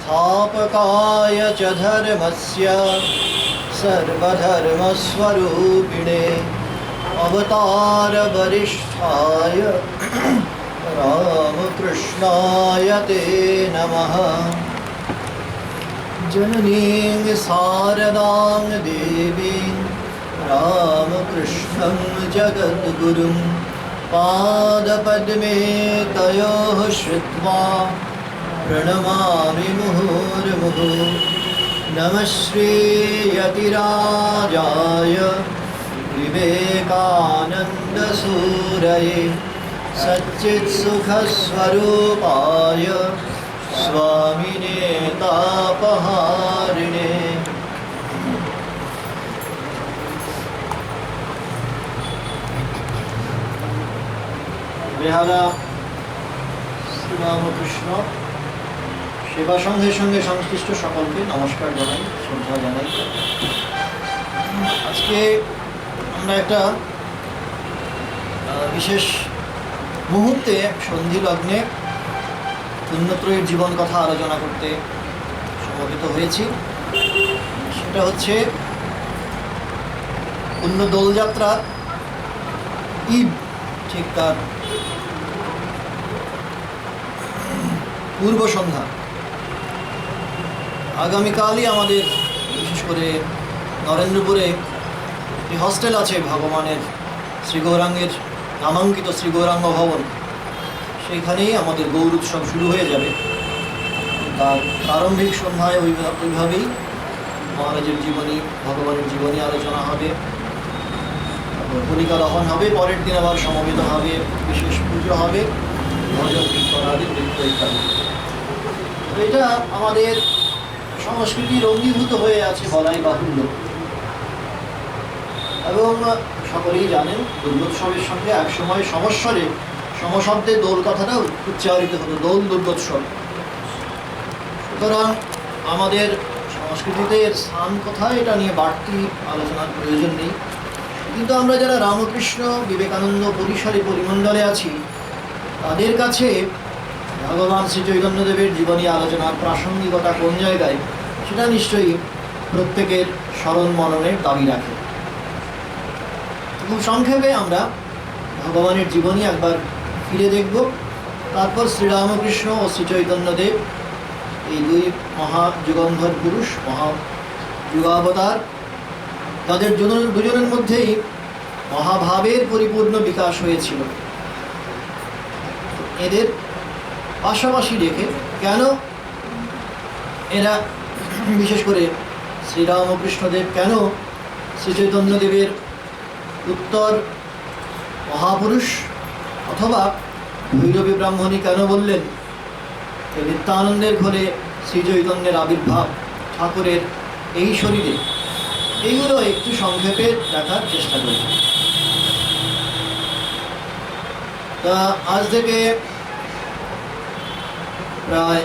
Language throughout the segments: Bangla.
संस्थापकाय च धर्मस्य सर्वधर्मस्वरूपिणे अवतारवरिष्ठाय रामकृष्णाय ते नमः। जननीं शारदां देवीं रामकृष्णं जगद्गुरुं पादपद्मे तयोः श्रुत्वा प्रणमामि मुहुर्मुहुः। नमः श्रीयतिराजाय विवेकानन्दसूरये सच्चित्सुखस्वरूपाय स्वामिने तापहारिणे। বেহালা শ্রীরামকৃষ্ণ সেবা সংঘের সঙ্গে সংশ্লিষ্ট সকলকে নমস্কার জানাই, শ্রদ্ধা জানাই। আজকে আমরা একটা বিশেষ মুহূর্তে সন্ধি লগ্নে পুণ্যত্রয়ীর জীবন কথা আলোচনা করতে সমবেত হয়েছি। সেটা হচ্ছে পুণ্য দোলযাত্রার ঈদ, ঠিক তার পূর্ব সন্ধ্যা। আগামীকালই আমাদের বিশেষ করে নরেন্দ্রপুরে একটি হস্টেল আছে ভগবানের শ্রী গৌরাঙ্গের নামাঙ্কিত শ্রী গৌরাঙ্গ ভবন, সেইখানেই আমাদের গৌর উৎসব শুরু হয়ে যাবে। তার প্রারম্ভিক সন্ধ্যায় ওইভাবেই মহারাজের জীবনী, ভগবানের জীবনী আলোচনা হবে, হোলিকা দহন হবে, পরের দিন আবার সমবেত হবে, বিশেষ পুজো হবে, ভজন কীর্তন আদি নৃত্য ইত্যাদি। এটা আমাদের সংস্কৃতির অঙ্গীভূত হয়ে আছে বলাই বাহুল্য। এবং সকলেই জানেন দুর্গোৎসবের সঙ্গে একসময় সমস্বরে সমশব্দে দোল কথাটা উচ্চারিত হতো, দোল দুর্গোৎসব। সুতরাং আমাদের সংস্কৃতিতে এর স্থান কোথায় এটা নিয়ে বাড়তি আলোচনার প্রয়োজন নেই। কিন্তু আমরা যারা রামকৃষ্ণ বিবেকানন্দ পরিসরে পরিমণ্ডলে আছি, তাদের কাছে ভগবান শ্রী চৈতন্যদেবের জীবনী আলোচনার প্রাসঙ্গিকতা কোন জায়গায় সেটা নিশ্চয়ই প্রত্যেকের স্মরণ মননের দাবি রাখে। খুব সংক্ষেপে আমরা ভগবানের জীবনী একবার ফিরে দেখব, তারপর শ্রীরামকৃষ্ণ ও শ্রী চৈতন্যদেব এই দুই মহাযুগন্ধর পুরুষ, মহাযুগাবতার, তাদের দুজনের মধ্যেই মহাভাবের পরিপূর্ণ বিকাশ হয়েছিল। এদের পাশাপাশি রেখে কেন এরা, বিশেষ করে শ্রীরামকৃষ্ণদেব কেন শ্রী চৈতন্যদেবের উত্তর মহাপুরুষ, অথবা ভৈরবী ব্রাহ্মণী কেন বললেন নিত্যানন্দের ঘরে শ্রী চৈতন্যের আবির্ভাব ঠাকুরের এই শরীরে, এইগুলো একটু সংক্ষেপে দেখার চেষ্টা করি। তা আজ থেকে প্রায়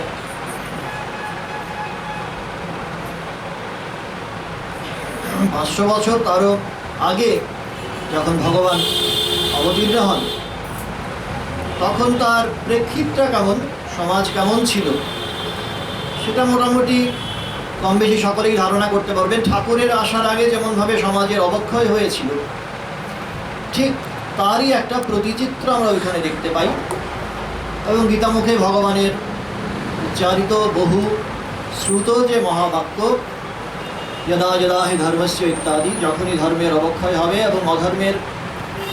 500 বছর তারও আগে যখন ভগবান অবতীর্ণ হন, তখন তার প্রেক্ষিতটা কেমন, সমাজ কেমন ছিল, সেটা মোটামুটি কম বেশি সকলেই ধারণা করতে পারবেন। ঠাকুরের আসার আগে যেমনভাবে সমাজের অবক্ষয় হয়েছিল, ঠিক তারই একটা প্রতিচিত্র আমরা ওইখানে দেখতে পাই। এবং গীতামুখে ভগবানের উচ্চারিত বহু শ্রুত যে মহাবাক্য, যদা যদা হি ধর্মস্য ইত্যাদি, যখনই ধর্মের অবক্ষয় হবে এবং অধর্মের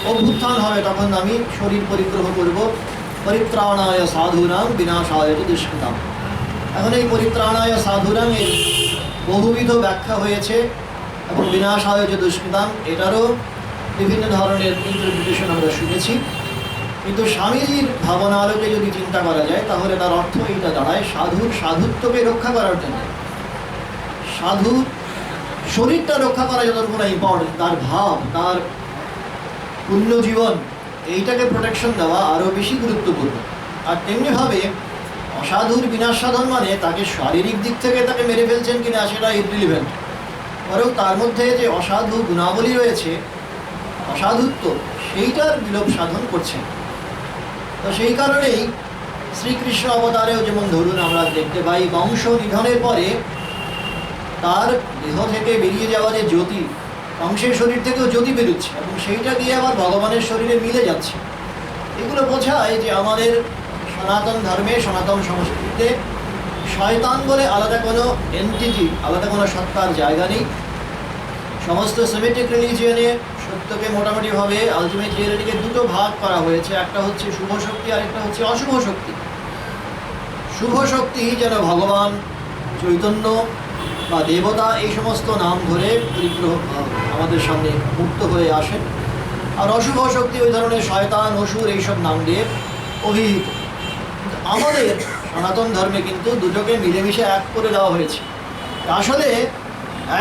অভ্যুত্থান হবে, তখন আমি শরীর পরিগ্রহ করব, পরিত্রাণায় সাধুনাং বিনাশায় চ দুষ্কৃতাম। এখন এই পরিত্রাণায় সাধুনাং এর বহুবিধ ব্যাখ্যা হয়েছে, এবং বিনাশায় চ দুষ্কৃতাম এটারও বিভিন্ন ধরনের ইন্টারপ্রিটেশন আমরা শুনেছি। কিন্তু স্বামীজির ভাবনা আলোকে যদি চিন্তা করা যায়, তাহলে তার অর্থ এইটা দাঁড়ায়, সাধুর সাধুত্বকে রক্ষা করার জন্য, সাধুর শরীরটা রক্ষা করা যতটুকু না ইম্পর্টেন্ট, তার ভাব, তার পুণ্য জীবন, এইটাকে প্রোটেকশন দেওয়া আরও বেশি গুরুত্বপূর্ণ। আর তেমনিভাবে অসাধুর বিনাশ সাধন মানে তাকে শারীরিক দিক থেকে তাকে মেরে ফেলছেন কিনা সেটা ইররিলিভেন্ট, বরং তার মধ্যে যে অসাধু গুণাবলী রয়েছে, অসাধুত্ব, সেইটার বিলোপ সাধন করছেন। তো সেই কারণেই শ্রীকৃষ্ণ অবতারেও যেমন ধরুন আমরা আমরা দেখতে পাই বংশ নিধনের পরে তার দেহ থেকে বেরিয়ে যাওয়া যে জ্যোতি, কংসের শরীর থেকেও জ্যোতি বেরোচ্ছে এবং সেইটা দিয়ে আবার ভগবানের শরীরে মিলে যাচ্ছে। এগুলো বোঝায় যে আমাদের সনাতন ধর্মে, সনাতন সংস্কৃতিতে শয়তান বলে আলাদা কোনো এন্টিটি, আলাদা কোনো সত্তার জায়গা নেই। সমস্ত সেমিটিক রিলিজিয়নে সত্যকে মোটামুটিভাবে আলটিমেট রিয়েলিটিকে দুটো ভাগ করা হয়েছে, একটা হচ্ছে শুভ শক্তি আর একটা হচ্ছে অশুভ শক্তি। শুভ শক্তি যেন ভগবান, চৈতন্য বা দেবতা এই সমস্ত নাম ধরে পরিগ্রহ আমাদের সামনে মুক্ত হয়ে আসেন, আর অশুভ শক্তি ওই ধরনের শয়তান, অসুর এইসব নাম দিয়ে অভিহিত। আমাদের সনাতন ধর্মে কিন্তু দুটোকে মিলেমিশে এক করে দেওয়া হয়েছে। আসলে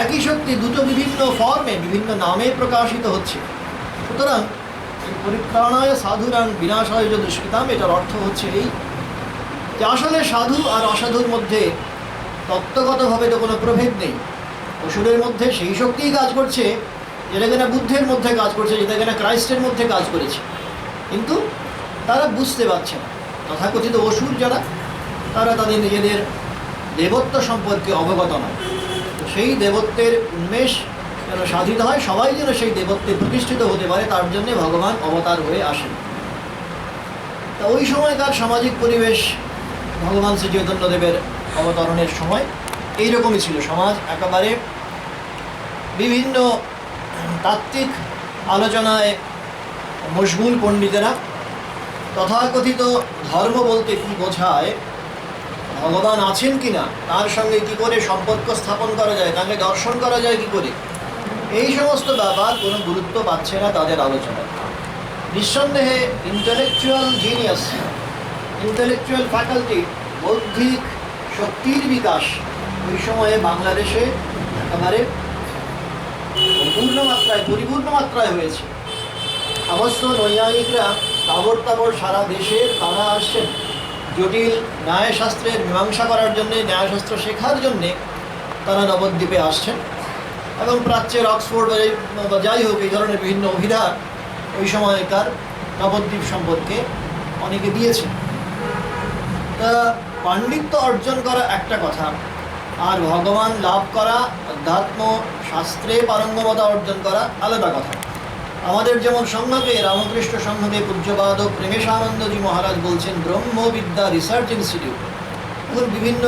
একই শক্তি দুটো বিভিন্ন ফর্মে, বিভিন্ন নামে প্রকাশিত হচ্ছে। সুতরাং পরিত্রাণায় সাধুরাং বিনাশায় চ দুষ্কৃতাম, এটার অর্থ হচ্ছে এই যে আসলে সাধু আর অসাধুর মধ্যে তত্ত্বগতভাবে তো কোনো প্রভেদ নেই। অসুরের মধ্যে সেই শক্তিই কাজ করছে যেটা কিনা বুদ্ধের মধ্যে কাজ করছে, যেটা কিনা ক্রাইস্টের মধ্যে কাজ করেছে, কিন্তু তারা বুঝতে পারছে না। তথাকথিত অসুর যারা, তারা তাদের নিজেদের দেবত্ব সম্পর্কে অবগত নয়। সেই দেবত্বের উন্মেষ যেন সাধিত হয়, সবাই যেন সেই দেবত্বে প্রতিষ্ঠিত হতে পারে, তার জন্যে ভগবান অবতার হয়ে আসেন। তা ওই সময়কার সামাজিক পরিবেশ ভগবান শ্রী চৈতন্যদেবের অবতরণের সময় এইরকমই ছিল। সমাজ একেবারে বিভিন্ন তাত্ত্বিক আলোচনায় মশগুল পণ্ডিতেরা। তথাকথিত ধর্ম বলতে কি বোঝায়, ভগবান আছেন কিনা, তার সঙ্গে কি করে সম্পর্ক স্থাপন করা যায়, তাকে দর্শন করা যায় কি করে, এই সমস্ত ব্যাপার কোনো গুরুত্ব পাচ্ছে না তাদের আলোচনায়। নিঃসন্দেহে ইন্টেলেকচুয়াল জিনিয়াস, ইন্টেলেকচুয়াল ফ্যাকাল্টি, বৌদ্ধিক শক্তির বিকাশ ওই সময়ে বাংলাদেশে একেবারে পরিপূর্ণ মাত্রায় হয়েছে। সমস্ত নৈয়ায়িকরা তাবড় সারা দেশের তারা আসছেন জটিল ন্যায়শাস্ত্রের মীমাংসা করার জন্যে, ন্যায়শাস্ত্র শেখার জন্যে তারা নবদ্বীপে আসছেন। এবং প্রাচ্যের অক্সফোর্ড বা যাই হোক, এই ধরনের বিভিন্ন অভিধান ওই সময়কার নবদ্বীপ সম্পর্কে অনেকে দিয়েছেন। তা পাণ্ডিত্য অর্জন করা একটা কথা, আর ভগবান লাভ করা, অধ্যাত্ম শাস্ত্রে পারঙ্গমতা অর্জন করা আলাদা কথা। আমাদের যেমন সংঘকে, রামকৃষ্ণ সংঘকে পূজ্যপাদ প্রেমেশানন্দজি মহারাজ বলছেন ব্রহ্মবিদ্যা রিসার্চ ইনস্টিটিউট। এখন বিভিন্ন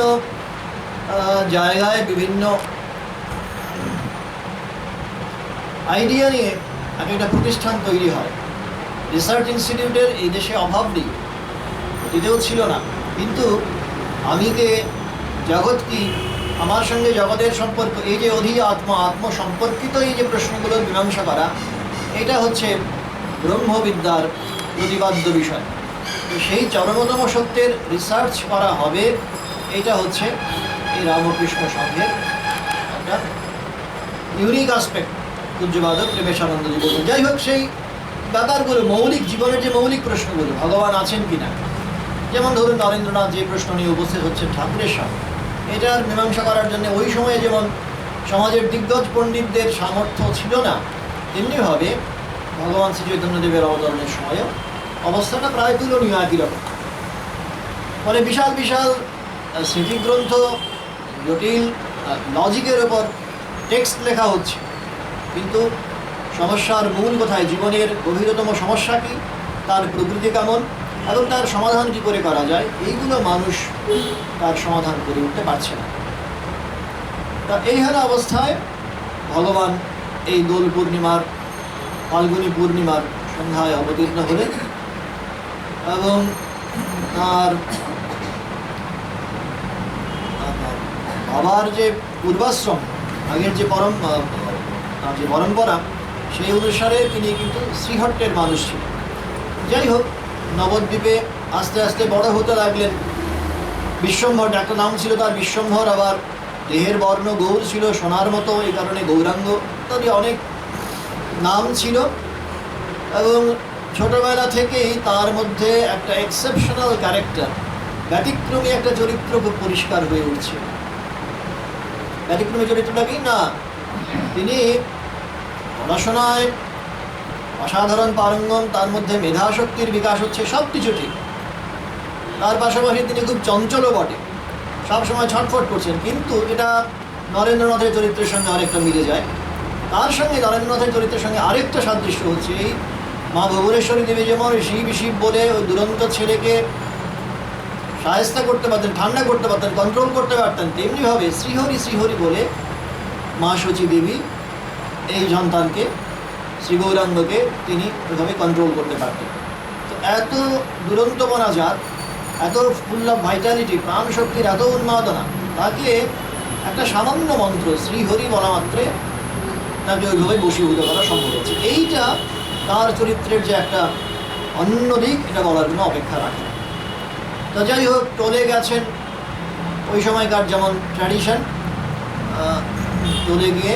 জায়গায় বিভিন্ন আইডিয়া নিয়ে একটা প্রতিষ্ঠান তৈরি হয়। রিসার্চ ইনস্টিটিউটের এই দেশে অভাব নেই, এটাও ছিল না। কিন্তু আমি কে, জগৎ কি, আমার সঙ্গে জগতের সম্পর্ক, এই যে আত্ম সম্পর্কিত এই যে প্রশ্নগুলোর মীমাংসা করা, এটা হচ্ছে ব্রহ্মবিদ্যার প্রতিপাদ্য বিষয়। তো সেই চরমতম সত্যের রিসার্চ করা হবে, এটা হচ্ছে এই রামকৃষ্ণ সংঘের একটা ইউনিক আসপেক্ট। পূজ্যপাদ প্রেমেশানন্দজি বলতেন। যাই হোক, সেই ব্যাপারগুলো মৌলিক, জীবনের যে মৌলিক প্রশ্নগুলো, ভগবান আছেন কি না, যেমন ধরুন নরেন্দ্রনাথ যে প্রশ্ন নিয়ে উপস্থিত হচ্ছেন ঠাকুরের সামনে, এটার মীমাংসা করার জন্য ওই সময়ে যেমন সমাজের দিগ্গজ পণ্ডিতদের সামর্থ্য ছিল না, তেমনিভাবে ভগবান শ্রী চৈতন্যদেবের অবতরণের সময়ও অবস্থাটা প্রায় তুলনীয় একই রকম। ফলে বিশাল বিশাল স্মৃতিগ্রন্থ, জটিল লজিকের ওপর টেক্সট লেখা হচ্ছে, কিন্তু সমস্যার মূল কোথায়, জীবনের গভীরতম সমস্যা কী, তার প্রকৃতি কেমন এবং তার সমাধান কী করে করা যায়, এইগুলো মানুষ তার সমাধান করে উঠতে পারছে না। তা এইখানে অবস্থায় ভগবান এই দোল পূর্ণিমার, ফাল্গুনী পূর্ণিমার সন্ধ্যায় অবতীর্ণ হলেন এবং তার বাবার যে পূর্বাশ্রম, আগের যে পরম্পরা, সেই অনুসারে তিনি কিন্তু শ্রীহট্টের মানুষ ছিলেন। যাই হোক, নবদ্বীপে আস্তে আস্তে বড় হতে লাগলেন। বিশ্বম্ভর একটা নাম ছিল তার, বিশ্বম্ভর। আবার দেহের বর্ণ গৌর ছিল, সোনার মতো, এই কারণে গৌরাঙ্গ ইত্যাদি অনেক নাম ছিল। এবং ছোটবেলা থেকেই তার মধ্যে একটা এক্সেপশনাল ক্যারেক্টার, ব্যতিক্রমী একটা চরিত্র খুব পরিষ্কার হয়ে উঠছে। ব্যতিক্রমী চরিত্রটা কি না, তিনি পড়াশোনায় অসাধারণ পারঙ্গম, তার মধ্যে মেধাশক্তির বিকাশ হচ্ছে, সব কিছু ঠিক। তার পাশাপাশি তিনি খুব চঞ্চলও বটে। সবসময় ছটফট করছেন। কিন্তু এটা নরেন্দ্রনাথের চরিত্রের সঙ্গে আরেকটা মিলে যায়। তার সঙ্গে নরেন্দ্রনাথের চরিত্রের সঙ্গে আরেকটা সাদৃশ্য হচ্ছে, এই মা ভুবনেশ্বরী দেবী যেমন শিব শিব বলে ওই দুরন্ত ছেলেকে সায়স্তা করতে পারতেন, ঠান্ডা করতে পারতেন, কন্ট্রোল করতে পারতেন, তেমনিভাবে শ্রীহরি শ্রীহরি বলে মা শচী দেবী এই সন্তানকে, শ্রী গৌরাঙ্গকে তিনি ওইভাবে কন্ট্রোল করতে পারতেন। তো এত দুরন্তপনা যার, এত ফুল অফ ভাইটালিটি, প্রাণ শক্তির এত উন্মাদনা, তাকে একটা সামান্য মন্ত্র শ্রীহরি বলা মাত্রে তাকে ওইভাবে বশীভূত করা সম্ভব হচ্ছে। এইটা তার চরিত্রের যে একটা অন্য দিক, এটা বলার কোনো অপেক্ষা রাখে। তো যাই হোক, টলে গেছেন ওই সময়কার যেমন ট্র্যাডিশন, টলে গিয়ে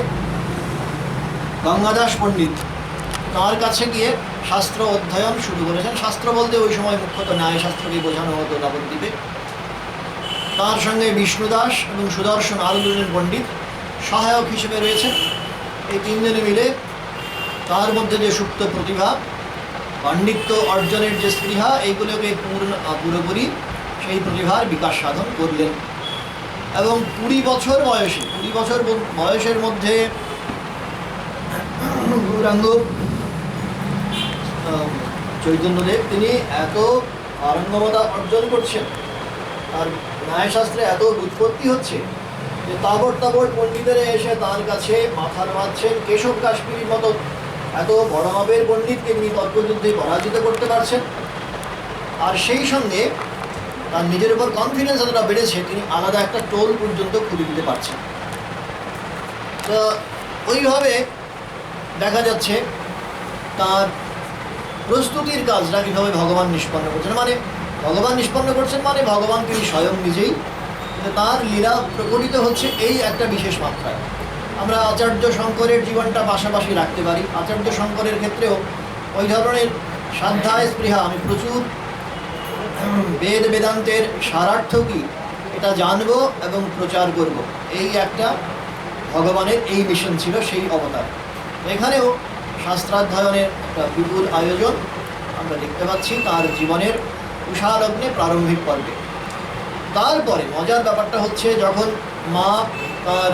গঙ্গাদাস পণ্ডিত তার কাছে গিয়ে শাস্ত্র অধ্যয়ন শুরু করেছেন। শাস্ত্র বলতে ওই সময় মুখ্যত ন্যায়শাস্ত্রকেই বোঝানো হতো নবদ্বীপে। তার সঙ্গে বিষ্ণুদাস এবং সুদর্শন আরও দুজন পণ্ডিত সহায়ক হিসেবে রয়েছেন। এই তিনজনে মিলে তার মধ্যে যে সুপ্ত প্রতিভা, পাণ্ডিত্য অর্জনের যে স্পৃহা, এইগুলোকে পুরোপুরি সেই প্রতিভার বিকাশ সাধন করলেন। এবং 20 বছর বয়সের মধ্যে গৌরাঙ্গ চৈতন্যদেব তিনি এত পারঙ্গমতা অর্জন করছেন, আর ন্যায়শাস্ত্রে এত উৎপত্তি হচ্ছে যে তাবড় পণ্ডিতেরা এসে তার কাছে মাথার মারছেন। কেশব কাশ্মীরির মতো এত বড় মাপের পণ্ডিতকে তিনি তর্কযুদ্ধে পরাজিত করতে পারছেন। আর সেই সঙ্গে তার নিজের উপর কনফিডেন্স এতটা বেড়েছে, তিনি আলাদা একটা টোল পর্যন্ত খুলে দিতে পারছেন। তো ওইভাবে দেখা যাচ্ছে তার প্রস্তুতির কাজটা কীভাবে ভগবান নিষ্পন্ন করছেন। ভগবান নিষ্পন্ন করছেন মানে ভগবান তিনি স্বয়ং নিজেই, তার লীলা প্রকটিত হচ্ছে এই একটা বিশেষ মাত্রায়। আমরা আচার্য শঙ্করের জীবনটা পাশাপাশি রাখতে পারি। আচার্য শঙ্করের ক্ষেত্রেও ওই ধরনের সাধ্যায় স্পৃহা, আমি প্রচুর বেদ বেদান্তের সারার্থ কী এটা জানবো এবং প্রচার করব, এই একটা ভগবানের এই মিশন ছিল সেই অবতার। এখানেও শাস্ত্রাধ্যয়নের একটা বিপুল আয়োজন আমরা দেখতে পাচ্ছি তার জীবনের উষালগ্নে প্রারম্ভিক পর্বে। তারপরে মজার ব্যাপারটা হচ্ছে, যখন মা তার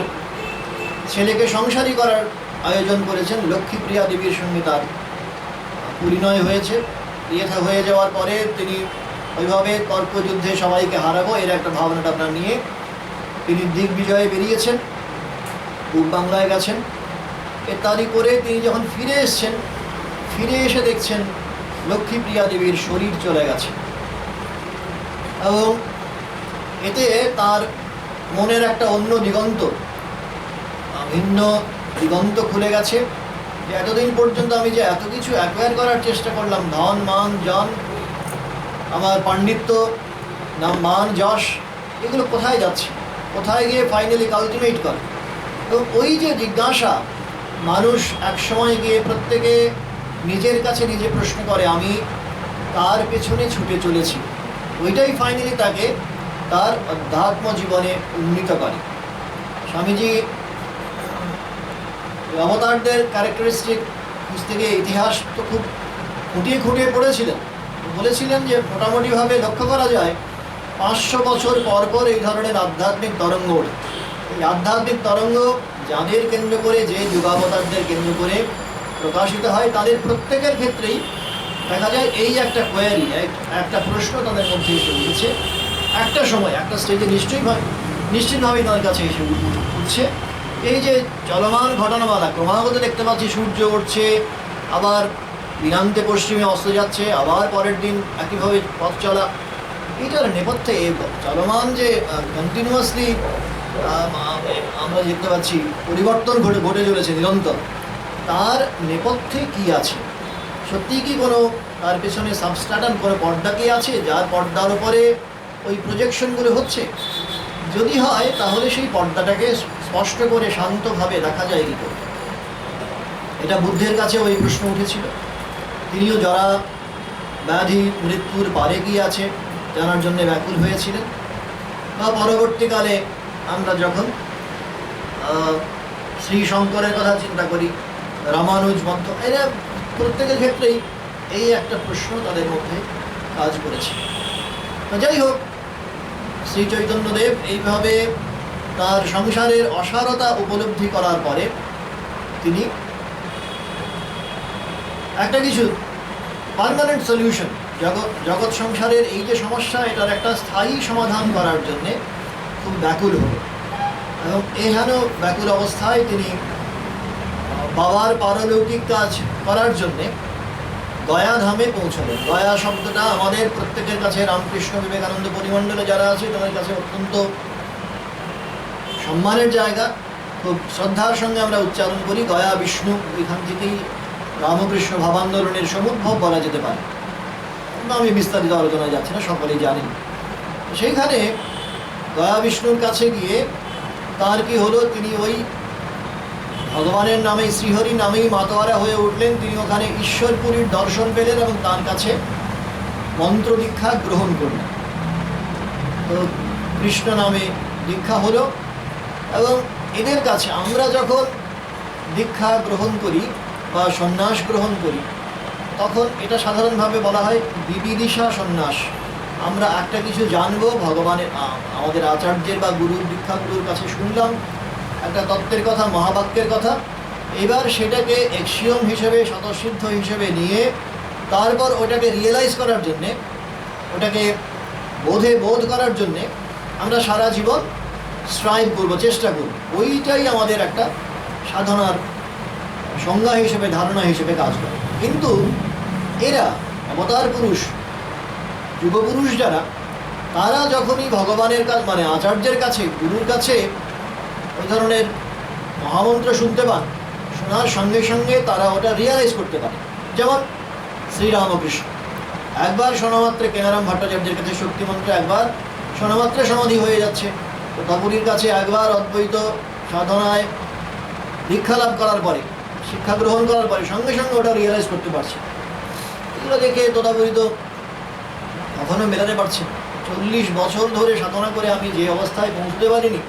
ছেলেকে সংসারী করার আয়োজন করেছেন, লক্ষ্মীপ্রিয়া দেবীর সঙ্গে তার পরিণয় হয়েছে। বিয়ে হয়ে যাওয়ার পরে তিনি ওইভাবে তর্কযুদ্ধে সবাইকে হারাবো এর একটা ভাবনাটা আপনার নিয়ে তিনি দিগ্বিজয়ে বেরিয়েছেন, পূর্ব বাংলায় গেছেন ইত্যাদি করে। তিনি যখন ফিরে এসছেন, ফিরে এসে দেখছেন লক্ষ্মীপ্রিয়া দেবীর শরীর চলে গেছে, এবং এতে তার মনের একটা অন্য দিগন্ত, ভিন্ন দিগন্ত খুলে গেছে। যে এতদিন পর্যন্ত আমি যে এত কিছু অ্যাকোয়ার করার চেষ্টা করলাম, ধন মান জন, আমার পাণ্ডিত্য, নাম মান যশ, এগুলো কোথায় যাচ্ছে, কোথায় গিয়ে ফাইনালি আলটিমেট করে। এবং ওই যে জিজ্ঞাসা মানুষ একসময় গিয়ে প্রত্যেকে নিজের কাছে নিজে প্রশ্ন করে, আমি তার পেছনে ছুটে চলেছি, ওইটাই ফাইনালি তাকে তার অধ্যাত্ম জীবনে উন্নীত করে। স্বামীজি অবতারদের ক্যারেক্টারিস্টিক থেকে ইতিহাস তো খুব খুঁটিয়ে খুঁটিয়ে পড়েছিলেন। বলেছিলেন যে মোটামুটিভাবে লক্ষ্য করা যায় 500 বছর পর পর এই ধরনের আধ্যাত্মিক তরঙ্গ ওঠে। এই আধ্যাত্মিক তরঙ্গ যাদের কেন্দ্র করে, যে যুগাবতারদের কেন্দ্র করে প্রকাশিত হয়, তাদের প্রত্যেকের ক্ষেত্রেই দেখা যায় এই একটা কোয়ারি, একটা প্রশ্ন তাদের মধ্যে এসে উঠেছে। একটা সময় একটা স্টেজে নিশ্চিতভাবেই তাদের কাছে এসে উঠছে। এই যে চলমান ঘটনামালা ক্রমাগত দেখতে পাচ্ছি, সূর্য উঠছে, আবার দিনান্তে পশ্চিমে অস্ত যাচ্ছে, আবার পরের দিন একইভাবে পথ চলা, এইটার নেপথ্যে চলমান যে কন্টিনিউয়াসলি আমরা দেখতে পাচ্ছি পরিবর্তন ঘটে চলেছে নিরন্তর, তার নেপথ্যে কি আছে? সত্যি কি কোনো তার পেছনে সাবস্ট্যাটাম, কোনো পর্দা কি আছে যার পর্দার উপরে ওই প্রজেকশনগুলো হচ্ছে? যদি হয় তাহলে সেই পর্দাটাকে স্পষ্ট করে শান্তভাবে দেখা যায় কি করে? এটা বুদ্ধের কাছে ওই প্রশ্ন উঠেছিল। তিনিও যারা ব্যাধি মৃত্যুর পারে কি আছে জানার জন্য ব্যাকুল হয়েছিলেন। বা পরবর্তীকালে আমরা যখন শ্রী শঙ্করের কথা চিন্তা করি, রামানুজ মধ্য, এরা প্রত্যেকের ক্ষেত্রেই এই একটা প্রশ্ন তাদের মধ্যে কাজ করেছে। যাই হোক, শ্রী চৈতন্যদেব এইভাবে তার সংসারের অসারতা উপলব্ধি করার পরে তিনি একটা কিছু পার্মানেন্ট সলিউশন, জগৎ সংসারের এই যে সমস্যা, এটার একটা স্থায়ী সমাধান করার জন্যে খুব ব্যাকুল হল। এবং এহেন ব্যাকুল অবস্থায় তিনি বাবার পারলৌকিক কাজ করার জন্যে গয়া ধামে পৌঁছলেন। গয়া শব্দটা আমাদের প্রত্যেকের কাছে, রামকৃষ্ণ বিবেকানন্দ পরিমণ্ডলে যারা আছে তাদের কাছে অত্যন্ত সম্মানের জায়গা, খুব শ্রদ্ধার সঙ্গে আমরা উচ্চারণ করি গয়া বিষ্ণু। এখান থেকেই রামকৃষ্ণ ভাবান্দোলনের সমুদ্ভব বলা যেতে পারে। আমি বিস্তারিত আলোচনায় যাচ্ছি না, সকলেই জানেন। সেইখানে গয়া বিষ্ণুর কাছে গিয়ে তার কি হলো, তিনি ওই ভগবানের নামে, শ্রীহরি নামেই মাতোয়ারা হয়ে উঠলেন। তিনি ওখানে ঈশ্বরপুরীর দর্শন পেলেন এবং তার কাছে মন্ত্র দীক্ষা গ্রহণ করলেন। তো কৃষ্ণ নামে দীক্ষা হলো। এবং এদের কাছে আমরা যখন দীক্ষা গ্রহণ করি বা সন্ন্যাস গ্রহণ করি, তখন এটা সাধারণভাবে বলা হয় বিবিদিশা সন্ন্যাস। আমরা একটা কিছু জানবো, ভগবানের আমাদের আচার্যের বা গুরুর, দীক্ষাগুরুর কাছে শুনলাম একটা তত্ত্বের কথা, মহাবাক্যের কথা, এবার সেটাকে এক্সিওম হিসেবে, স্বতঃসিদ্ধ হিসেবে নিয়ে তারপর ওটাকে রিয়েলাইজ করার জন্যে, ওটাকে বোধ করার জন্যে আমরা সারা জীবন স্ট্রাইভ করবো, চেষ্টা করব। ওইটাই আমাদের একটা সাধনার সংজ্ঞা হিসেবে, ধারণা হিসেবে কাজ করে। কিন্তু এরা অবতার পুরুষ, যুগপুরুষ যারা, তারা যখনই ভগবানের কাছে, মানে আচার্যের কাছে, গুরুর কাছে ওই ধরনের মহামন্ত্র শুনতে পান, শোনার সঙ্গে সঙ্গে তারা ওটা রিয়ালাইজ করতে পারে। যেমন শ্রীরামকৃষ্ণ একবার শোনামাত্রে, কেনারাম ভট্টাচার্যের কাছে শক্তিমন্ত্র একবার শোনামাত্রে সমাধি হয়ে যাচ্ছে। তোতাপুরীর কাছে একবার অদ্বৈত সাধনায় দীক্ষা লাভ করার পরে, শিক্ষা গ্রহণ করার পরে সঙ্গে সঙ্গে ওটা রিয়েলাইজ করতে পারছে। এগুলো দেখে তোতাপুরী তো কখনো মেলাতে পারছে। 40 বছর ধরে সাধনা করে আমি যে অবস্থায় পৌঁছতে পারিনি,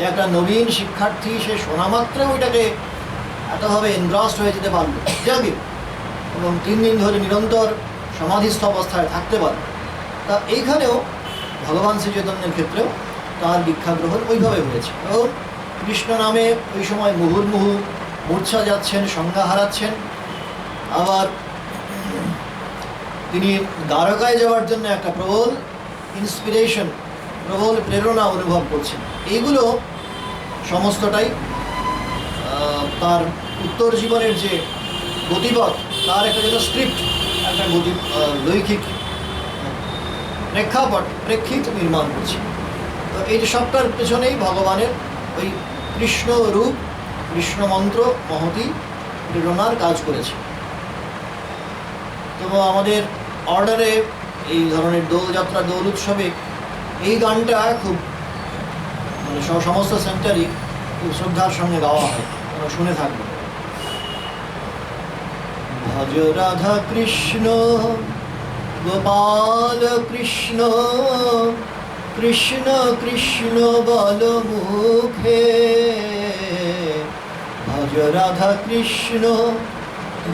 একটা নবীন শিক্ষার্থী সে শোনা মাত্রে ওইটাকে এতভাবে এনগ্রাস্ট হয়ে যেতে পারল যাবে, এবং 3 দিন ধরে নিরন্তর সমাধিস্থ অবস্থায় থাকতে পারল। তা এইখানেও ভগবান শ্রী চৈতন্যের ক্ষেত্রেও তার দীক্ষা গ্রহণ ওইভাবে হয়েছে। এবং কৃষ্ণ নামে ওই সময় মুহুর্মুহু মূর্ছা যাচ্ছেন, সংজ্ঞা হারাচ্ছেন। আবার তিনি দ্বারকায় যাওয়ার জন্য একটা প্রবল ইন্সপিরেশন, প্রবল প্রেরণা অনুভব করছেন। এইগুলো সমস্তটাই তার উত্তর জীবনের যে গতিপথ, তার একটা যেন স্ক্রিপ্ট, একটা লৈখিক প্রেক্ষিত নির্মাণ করছে। তো এই যে সবটার পেছনেই ভগবানের ওই কৃষ্ণ রূপ, কৃষ্ণ মন্ত্র মহতি প্রেরণার কাজ করেছে। তো আমাদের অর্ডারে এই ধরনের দোলযাত্রা, দোল উৎসবে এই গানটা খুব, মানে সমস্ত সেন্টারই খুব শ্রদ্ধার সঙ্গে গাওয়া হয়, শুনে থাকবে। ভজ রাধা কৃষ্ণ গোপাল কৃষ্ণ, কৃষ্ণ কৃষ্ণ বল মুখে। ভজ রাধা কৃষ্ণ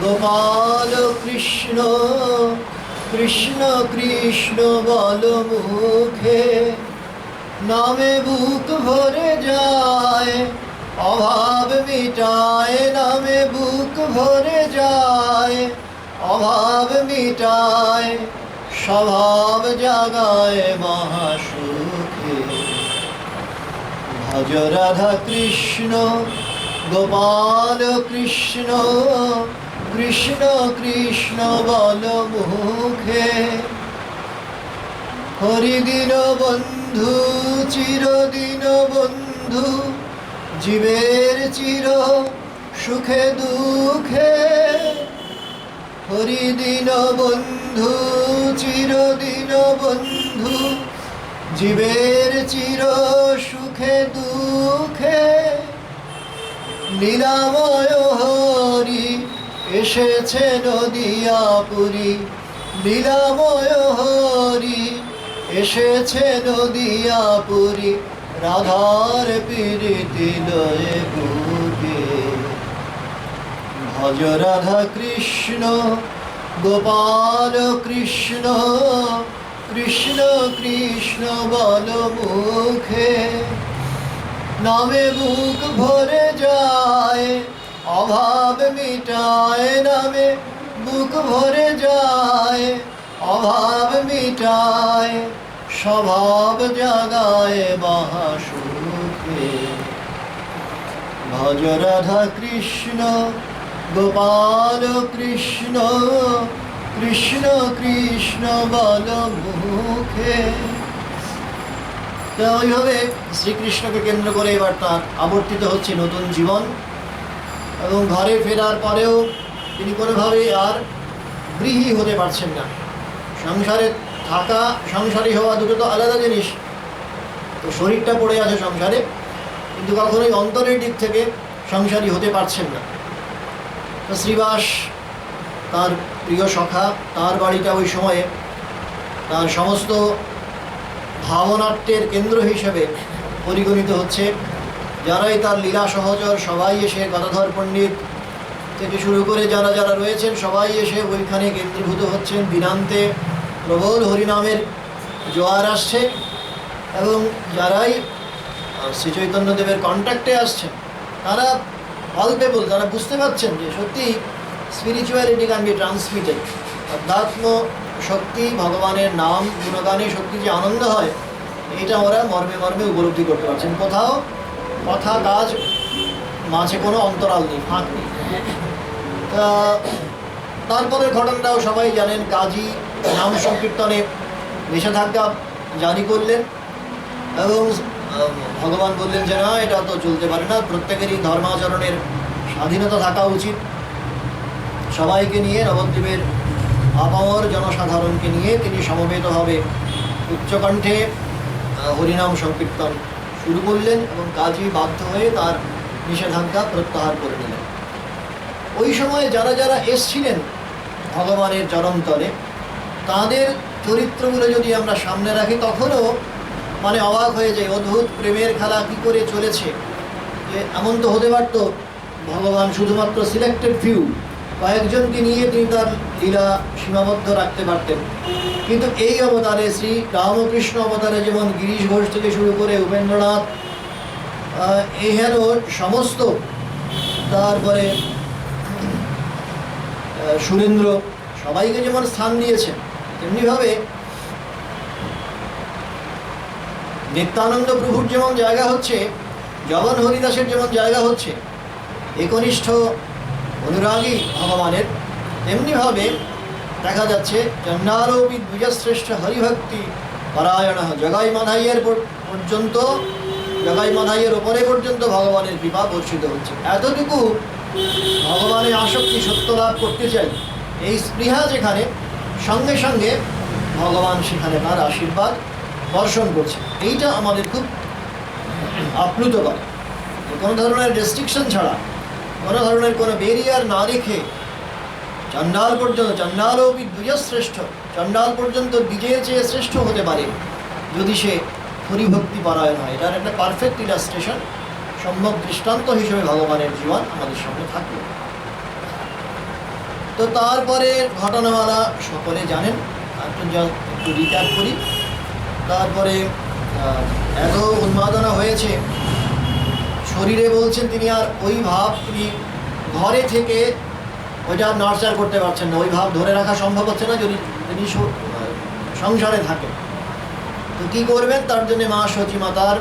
গোপাল কৃষ্ণ, কৃষ্ণ কৃষ্ণ বল মুখে। নামে বুক ভরে যায়, অভাব মিটায়, নামে বুক ভরে যায়, অভাব মিটায়, স্বভাব জাগায় মহাসুখে। ভজ রাধা কৃষ্ণ গোপাল কৃষ্ণ, কৃষ্ণ কৃষ্ণ বল মুখে। হরিদিন বন্ধু চিরদিন বন্ধু, জীবের চির সুখে দুঃখে। হরিদিন বন্ধু চিরদিন বন্ধু, জীবের চির সুখে দুঃখে। লীলাময় হরি এসেছে নদিয়াপুরী, লীলাময় হরি এসেছে নদিয়াপুরী। রাধার প্রীতি লয়ে বুকে। ভজ রাধা কৃষ্ণ গোপাল কৃষ্ণ, কৃষ্ণ কৃষ্ণ বল মুখে, নামে বুক ভরে যায়, অভাব মিটায় নামে বুক ভরে যায়, অভাব মিটায়, স্বভাব জাগায় মহা সুখে। ভজ রাধা কৃষ্ণ গোপাল কৃষ্ণ, কৃষ্ণ কৃষ্ণ বল মুখে। তো ওইভাবে শ্রীকৃষ্ণকে কেন্দ্র করে এবার তার আবর্তিত হচ্ছে নতুন জীবন। এবং ঘরে ফেরার পরেও তিনি কোনোভাবে আর গৃহী হতে পারছেন না। সংসারে থাকা, সংসারী হওয়া দুটো তো আলাদা জিনিস। তো শরীরটা পড়ে আছে সংসারে, কিন্তু কখনোই অন্তরের দিক থেকে সংসারী হতে পারছেন না। তো শ্রীবাস তার প্রিয় সখা, তার বাড়িটা ওই সময়ে তার সমস্ত ভাবনাট্যের কেন্দ্র হিসেবে পরিগণিত হচ্ছে। যারাই তার লীলা সহচর সবাই এসে, গদাধর পণ্ডিত থেকে শুরু করে যারা যারা রয়েছেন সবাই এসে ওইখানে কেন্দ্রীভূত হচ্ছেন। দিনান্তে প্রবল হরিনামের জোয়ার আসছে এবং যারাই শ্রী চৈতন্যদেবের কন্ট্যাক্টে আসছেন তারা পালপেবল, তারা বুঝতে পারছেন যে সত্যি স্পিরিচুয়ালিটি ক্যান বি ট্রান্সমিটেড। অধ্যাত্ম শক্তি, ভগবানের নাম গুণগানে সত্যি যে আনন্দ হয়, এটা ওরা মর্মে মর্মে উপলব্ধি করতে পারছেন। কোথাও কথা কাজ মাঝে কোনো অন্তরাল নেই, ফাঁক নেই। তা তারপরের ঘটনাটাও সবাই জানেন। কাজী নাম সংকীর্তনে নিষেধাজ্ঞা জারি করলেন এবং ভগবান বললেন যে না, এটা তো চলতে পারে না, প্রত্যেকেরই ধর্মাচরণের স্বাধীনতা থাকা উচিত। সবাইকে নিয়ে, নবদ্বীপের আপামর জনসাধারণকে নিয়ে তিনি সমবেতভাবে উচ্চকণ্ঠে হরিনাম সংকীর্তন শুরু করলেন এবং কাজী বাধ্য হয়ে তার নিষেধাজ্ঞা প্রত্যাহার করে নিলেন। ওই সময় যারা যারা এসছিলেন ভগবানের চরণতলে, তাদের চরিত্রগুলো যদি আমরা সামনে রাখি তখনও মানে অবাক হয়ে যায়। অদ্ভুত প্রেমের খেলা কী করে চলেছে, যে এমন তো হতে পারত ভগবান শুধুমাত্র সিলেক্টেড ফিউ কয়েকজনকে নিয়ে তিনি তার লীলা সীমাবদ্ধ রাখতে পারতেন। কিন্তু এই অবতারে, শ্রী রামকৃষ্ণ অবতারে যেমন গিরিশ ঘোষ থেকে শুরু করে উপেন্দ্রনাথ, এই হেন সমস্ত, তারপরে সুরেন্দ্র, সবাইকে যেমন স্থান দিয়েছেন, তেমনিভাবে নিত্যানন্দ প্রভুর যেমন জায়গা হচ্ছে, জগন হরিদাসের যেমন জায়গা হচ্ছে একনিষ্ঠ অনুরাগী ভগবানের, তেমনিভাবে দেখা যাচ্ছে চন্ডারোপি দ্বিজশ্রেষ্ঠ হরিভক্তি পরায়ণ জগাই মাধাইয়ের পর্যন্ত, জগাই মাধাইয়ের ওপরে পর্যন্ত ভগবানের কৃপা বর্ষিত হচ্ছে। এতটুকু ভগবানের আসক্তি, সত্য লাভ করতে চাই, এই স্পৃহা যেখানে, সঙ্গে সঙ্গে ভগবান সেখানে তার আশীর্বাদ বর্ষণ করছে। এইটা আমাদের খুব আপ্লুত করে। কোনো ধরনের রেস্ট্রিকশন ছাড়া, কোনো ধরনের কোনো ব্যারিয়ার না রেখে চণ্ডাল পর্যন্ত, চণ্ডালও দ্বিজশ্রেষ্ঠ, চণ্ডাল পর্যন্ত দ্বিজের চেয়ে শ্রেষ্ঠ হতে পারে যদি সে হরিভক্তি পরায়ণ হয়। এটার একটা পারফেক্ট ইলাস্ট্রেশন, সম্যক দৃষ্টান্ত হিসেবে ভগবানের জীবন আমাদের সামনে থাকলো। তো তারপরে ঘটনামালা সকলে জানেন, একটু রিক্যাপ করি। তারপরে এত উন্মাদনা হয়েছে শরীরে, বলছেন তিনি আর ওই ভাব তিনি ঘরে থেকে ওইটা নার্চার করতে পারছেন না, ওই ভাব ধরে রাখা সম্ভব হচ্ছে না যদি তিনি সংসারে থাকেন। তো কী করবেন, তার জন্যে মা সচিমাতার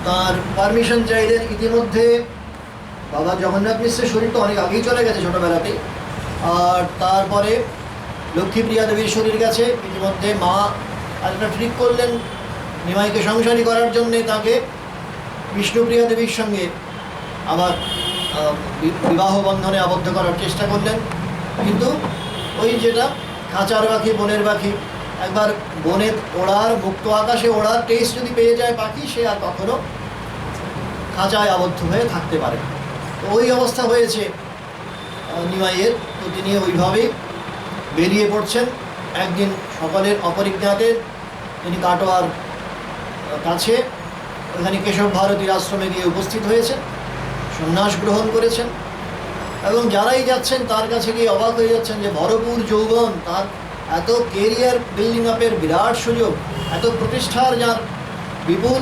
তার পারমিশন চাইলেন। ইতিমধ্যে বাবা জগন্নাথ মিশ্রের শরীর তো অনেক আগেই চলে গেছে ছোটোবেলাতেই, আর তারপরে লক্ষ্মীপ্রিয়া দেবীর শরীর গেছে। ইতিমধ্যে মা আরেকটা ঠিক করলেন নিমাইকে সংসারী করার জন্যে তাকে বিষ্ণুপ্রিয়া দেবীর সঙ্গে আবার বিবাহ বন্ধনে আবদ্ধ করার চেষ্টা করলেন। কিন্তু ওই যেটা খাঁচার পাখি, বনের পাখি, একবার বনে ওড়ার, মুক্ত আকাশে ওড়ার টেস্ট যদি পেয়ে যায় পাখি, সে আর কখনো খাঁচায় আবদ্ধ হয়ে থাকতে পারে। তো ওই অবস্থা হয়েছে নিমাইয়ের। তো তিনি ওইভাবেই বেরিয়ে পড়ছেন। একদিন সকালের অপরিজ্ঞাতে তিনি কাটোয়ার কাছে ওখানে কেশব ভারতীর আশ্রমে গিয়ে উপস্থিত হয়েছেন, সন্ন্যাস গ্রহণ করেছেন এবং যারাই যাচ্ছেন তার কাছে গিয়ে অবাক হয়ে যাচ্ছেন যে ভরপুর যৌবন, তার এত কেরিয়ার বিল্ডিং আপের বিরাট সুযোগ, এত প্রতিষ্ঠার যার বিপুল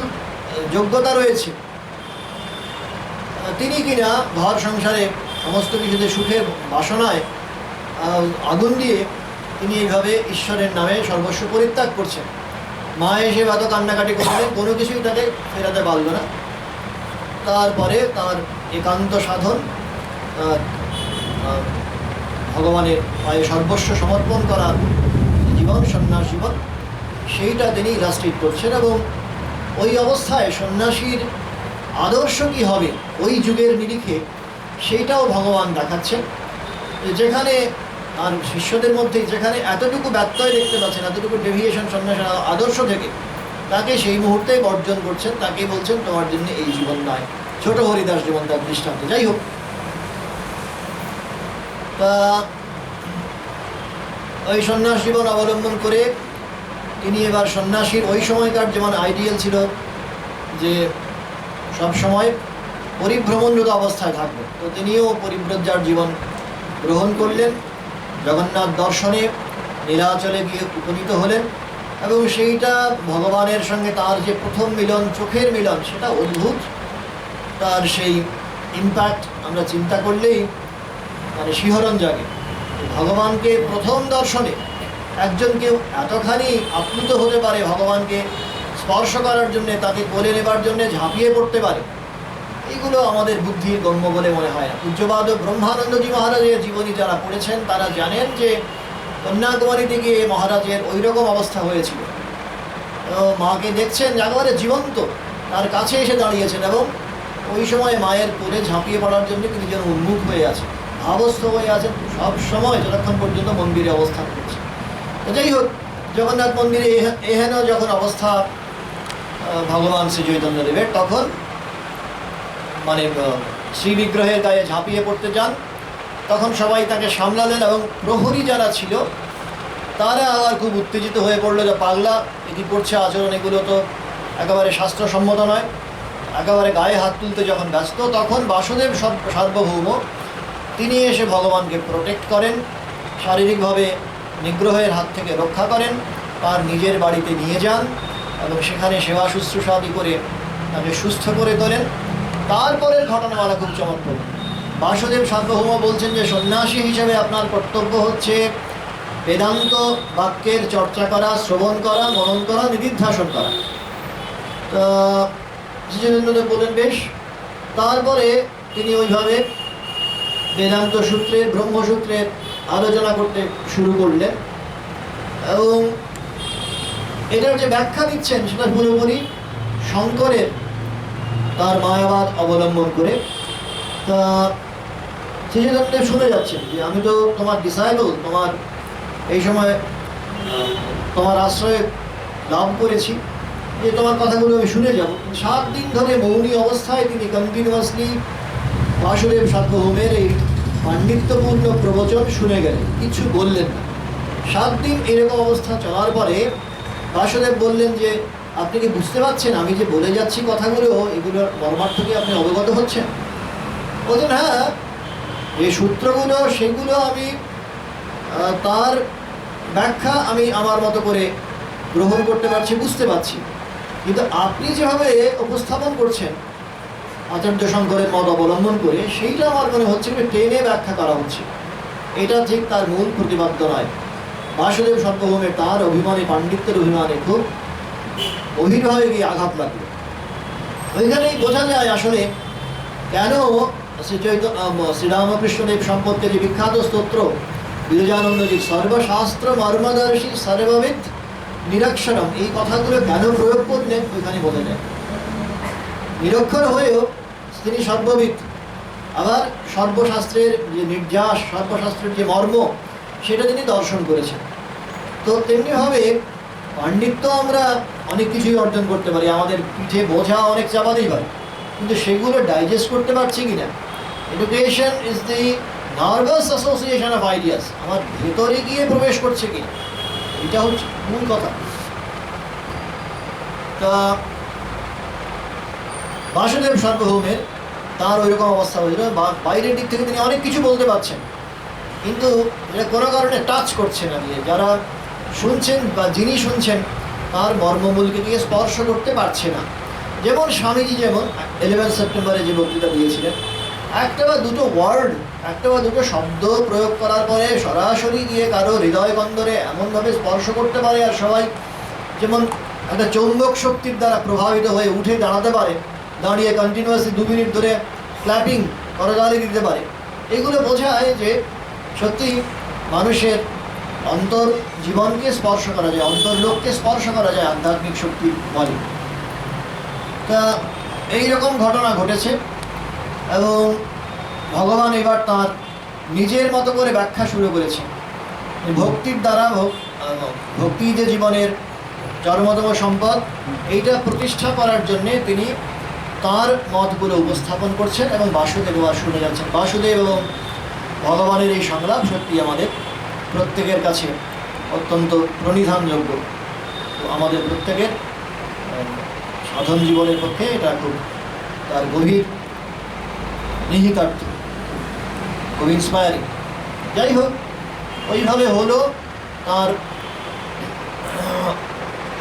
যোগ্যতা রয়েছে, তিনি কিনা ঘর সংসারে সমস্ত কিছুতে সুখের বাসনায় আগুন দিয়ে তিনি এইভাবে ঈশ্বরের নামে সর্বস্ব পরিত্যাগ করছেন। মা এসে এত কান্নাকাটি করলেন, কোনো কিছুই তাকে ফেরাতে পারল না। তারপরে তার একান্ত সাধন, ভগবানের পায়ে সর্বস্ব সমর্পণ করা জীবন, সন্ন্যাস জীবন, সেইটা তিনি ইলাস্ট্রেট করছেন। এবং ওই অবস্থায় সন্ন্যাসীর আদর্শ কী হবে ওই যুগের নিরিখে সেইটাও ভগবান দেখাচ্ছেন। যেখানে আর শিষ্যদের মধ্যে যেখানে এতটুকু ব্যত্যয় দেখতে পাচ্ছেন, এতটুকু ডেভিয়েশন সন্ন্যাসের আদর্শ থেকে, তাকে সেই মুহূর্তে বর্জন করছেন, তাকে বলছেন তোমার জন্য এই জীবন নয়। ছোট হরিদাস জীবন তার দৃষ্টান্ত। যাই হোক, তা ওই সন্ন্যাস জীবন অবলম্বন করে তিনি এবার সন্ন্যাসীর ওই সময়কার যেমন আইডিয়াল ছিল যে সব সময় পরিভ্রমণরত অবস্থায় থাকবে, তো তিনিও পরিব্রজার জীবন গ্রহণ করলেন। জগন্নাথ দর্শনে নীলাচলে গিয়ে উপনীত হলেন এবং সেইটা ভগবানের সঙ্গে তার যে প্রথম মিলন, চোখের মিলন, সেটা অদ্ভুত। তার সেই ইম্প্যাক্ট আমরা চিন্তা করলেই মানে শিহরণ জাগে। ভগবানকে প্রথম দর্শনে একজন কেউ এতখানি আপ্লুত হতে পারে, ভগবানকে স্পর্শ করার জন্যে, তাকে কোলে নেবার জন্যে ঝাঁপিয়ে পড়তে পারে, এইগুলো আমাদের বুদ্ধির গম্য বলে মনে হয় না। পূজ্যপাদ ব্রহ্মানন্দজি মহারাজের জীবনী যারা পড়েছেন তারা জানেন যে কন্যাকুমারীতে গিয়ে মহারাজের ওই রকম অবস্থা হয়েছিল। মাকে দেখছেন একেবারে জীবন্ত, তার কাছে এসে দাঁড়িয়েছেন এবং ওই সময় মায়ের কোলে ঝাঁপিয়ে পড়ার জন্য তিনি যেন উন্মুখ হয়ে আছেন, ভাবস্থ হয়ে আছেন সব সময়, যতক্ষণ পর্যন্ত মন্দিরে অবস্থান করছে। তো যাই হোক, জগন্নাথ মন্দিরে এহেন যখন অবস্থা ভগবান শ্রী চৈতন্যদেবের, তখন মানে শ্রী বিগ্রহের গায়ে ঝাঁপিয়ে পড়তে যান, তখন সবাই তাকে সামলালেন এবং প্রহরী যারা ছিল তারা আবার খুব উত্তেজিত হয়ে পড়লো যে পাগলা, এটি করছে আচরণ, এগুলো তো একেবারে শাস্ত্রসম্মত নয়। একেবারে গায়ে হাত তুলতে যখন ব্যস্ত, তখন বাসুদেব সার্বভৌম তিনি এসে ভগবানকে প্রোটেক্ট করেন, শারীরিকভাবে নিগ্রহের হাত থেকে রক্ষা করেন, তার নিজের বাড়িতে নিয়ে যান এবং সেখানে সেবা শুশ্রূষাদি করে তাকে সুস্থ করে তোলেন। তারপরের ঘটনামালা খুব চমৎকার। বাসুদেব সার্বভৌম বলছেন যে সন্ন্যাসী হিসেবে আপনার কর্তব্য হচ্ছে বেদান্ত বাক্যের চর্চা করা, শ্রবণ করা, মনন করা, নিদিধ্যাসন করা। তা শ্রীচৈতন্যদেব বলেন বেশ। তারপরে তিনি ওইভাবে বেদান্ত সূত্রের, ব্রহ্মসূত্রের আলোচনা করতে শুরু করলেন এবং এটার যে ব্যাখ্যা দিচ্ছেন সেটা পুরোপুরি শঙ্করের তার মায়াবাদ অবলম্বন করে। তা শ্রীচৈতন্যদেব শুনে যাচ্ছেন যে আমি তো তোমার ডিসাইবল, তোমার এই সময় তোমার আশ্রয়ে লাভ করেছি, যে তোমার কথাগুলো আমি শুনে যাব। 7 দিন ধরে মৌনী অবস্থায় তিনি কন্টিনিউয়াসলি বাসুদেব সার্বভৌমের এই পাণ্ডিত্যপূর্ণ প্রবচন শুনে গেলেন, কিছু বললেন না। 7 দিন এরকম অবস্থা চলার পরে বাসুদেব বললেন যে আপনি কি বুঝতে পারছেন আমি যে বলে যাচ্ছি কথাগুলো, এগুলোর মর্মার্থ কি আপনি অবগত হচ্ছেন? বলছেন হ্যাঁ, এই সূত্রগুলো সেগুলো আমি তার ব্যাখ্যা আমি আমার মতো করে গ্রহণ করতে পারছি, বুঝতে পারছি, কিন্তু আপনি যেভাবে উপস্থাপন করছেন আচার্য শঙ্করের মত অবলম্বন করে, সেইটা আমার মনে হচ্ছে টেনে ব্যাখ্যা করা হচ্ছে, এটা ঠিক তার মূল প্রতিপাদ্য নয়। বাসুদেব সার্বভৌমের তার অভিমানে, পাণ্ডিত্যের অভিমানে খুব অভিনয় গিয়ে আঘাত লাগলো। ওইখানেই বোঝা যায় আসলে কেন শ্রীরামকৃষ্ণদেব সম্পর্কে যে বিখ্যাত স্তোত্র বিরজানন্দজি সর্বশাস্ত্র মর্মদর্শী সর্ববিদ নিরক্ষরম, এই কথাগুলো কেন প্রয়োগ করলেন ওইখানে বোঝা যায়। নিরক্ষর হয়েও তিনি সর্ববিদ, আবার সর্বশাস্ত্রের যে নির্যাস, সর্বশাস্ত্রের যে মর্ম, সেটা তিনি দর্শন করেছেন। তো তেমনিভাবে পাণ্ডিত্য আমরা অনেক কিছুই অর্জন করতে পারি, আমাদের পিঠে বোঝা অনেক চাপাতেই পারি, কিন্তু সেগুলো ডাইজেস্ট করতে পারছি কি না। Education is the nervous association of ideas, আমার ভেতরে গিয়ে প্রবেশ করছে কি না, এটা হচ্ছে মূল কথা। তা বাসুদেব সার্বভৌমের তার ওইরকম অবস্থা হয়েছিল, বাইরের দিক থেকে তিনি অনেক কিছু বলতে পারছেন, কিন্তু এটা কোনো কারণে টাচ করছে না। দিয়ে যারা শুনছেন বা যিনি শুনছেন তার মর্মমূলকে গিয়ে স্পর্শ করতে পারছে না। যেমন স্বামীজি যেমন 11 সেপ্টেম্বরে যে বক্তৃতা দিয়েছিলেন, একটা বা দুটো ওয়ার্ড, একটা বা দুটো শব্দ প্রয়োগ করার পরে সরাসরি গিয়ে কারো হৃদয় বন্দরে এমনভাবে স্পর্শ করতে পারে, আর সবাই যেমন একটা চৌম্বক শক্তির দ্বারা প্রভাবিত হয়ে উঠে দাঁড়াতে পারে, দাঁড়িয়ে কন্টিনিউয়াসলি 2 মিনিট ধরে ক্ল্যাপিং করতালি দিতে পারে। এগুলো বোঝায় যে সত্যি মানুষের অন্তর জীবনকে স্পর্শ করা যায়, অন্তর্লোককে স্পর্শ করা যায় আধ্যাত্মিক শক্তির বলে। তা এইরকম ঘটনা ঘটেছে এবং ভগবান এবার তার নিজের মতো করে ব্যাখ্যা শুরু করেছে। ভক্তির দ্বারা ভক্তি যে জীবনের চরমতম সম্পদ, এইটা প্রতিষ্ঠা করার জন্যে তিনি তার মতগুলো উপস্থাপন করছেন এবং বাসুদেব এবার শুনে যাচ্ছেন। বাসুদেব এবং ভগবানের এই সংলাপ সত্যি আমাদের প্রত্যেকের কাছে অত্যন্ত প্রণিধানযোগ্য। তো আমাদের প্রত্যেকের সাধন জীবনের পক্ষে এটা খুব তার গভীর নিহিতার্থ, খুব ইন্সপায়ারিং। যাই হোক, ওইভাবে হলো তার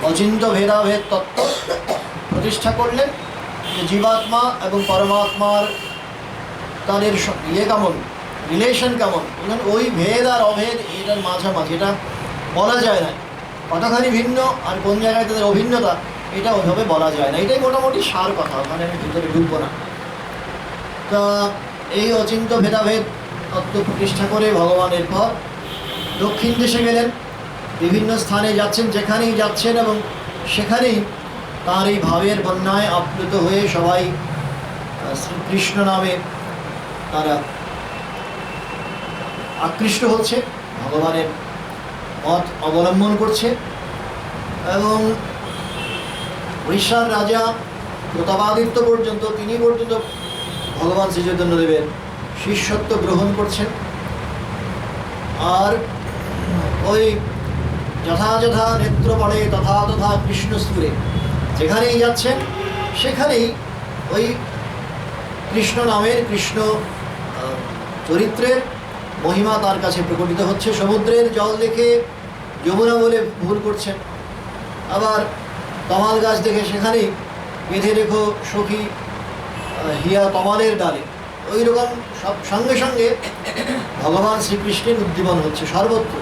অচিন্ত ভেদাভেদ তত্ত্ব প্রতিষ্ঠা করলেন যে জীবাত্মা এবং পরমাত্মার তাদের কেমন রিলেশন কেমন, ওই ভেদ আর অভেদ এটার মাঝামাঝি, এটা বলা যায় না কতখানি ভিন্ন আর কোন জায়গায় তাদের অভিন্নতা, এটা ওইভাবে বলা যায় না। এটাই মোটামুটি সার কথা, ওখানে আমি ভিতরে ঢুকবো না। তা এই অচিন্ত ভেদাভেদ তত্ত্ব প্রতিষ্ঠা করে ভগবান এরপর দক্ষিণ দেশে গেলেন, বিভিন্ন স্থানে যাচ্ছেন, যেখানেই যাচ্ছেন এবং সেখানেই তার এই ভাবের বন্যায় আপ্লুত হয়ে সবাই শ্রীকৃষ্ণ নামে তারা আকৃষ্ট হচ্ছে, ভগবানের মত অবলম্বন করছে। এবং উড়িষ্যার রাজা প্রতাপাদিত্য পর্যন্ত, তিনি পর্যন্ত ভগবান শ্রী চৈতন্যদেবের শিষ্যত্ব গ্রহণ করছেন। আর ওই যথা যথা নেত্র পড়ে তথা তথা কৃষ্ণ সুরে, যেখানেই যাচ্ছেন সেখানেই ওই কৃষ্ণ নামের, কৃষ্ণ চরিত্রের মহিমা তার কাছে প্রকটিত হচ্ছে। সমুদ্রের জল দেখে যমুনা বলে ভুল করছেন, আবার তমাল গাছ দেখে সেখানেই বেঁধে রেখো সখী হিয়া তমালের ডালে। ওই রকম সব সঙ্গে সঙ্গে ভগবান শ্রীকৃষ্ণের উদ্দীপন হচ্ছে সর্বত্র।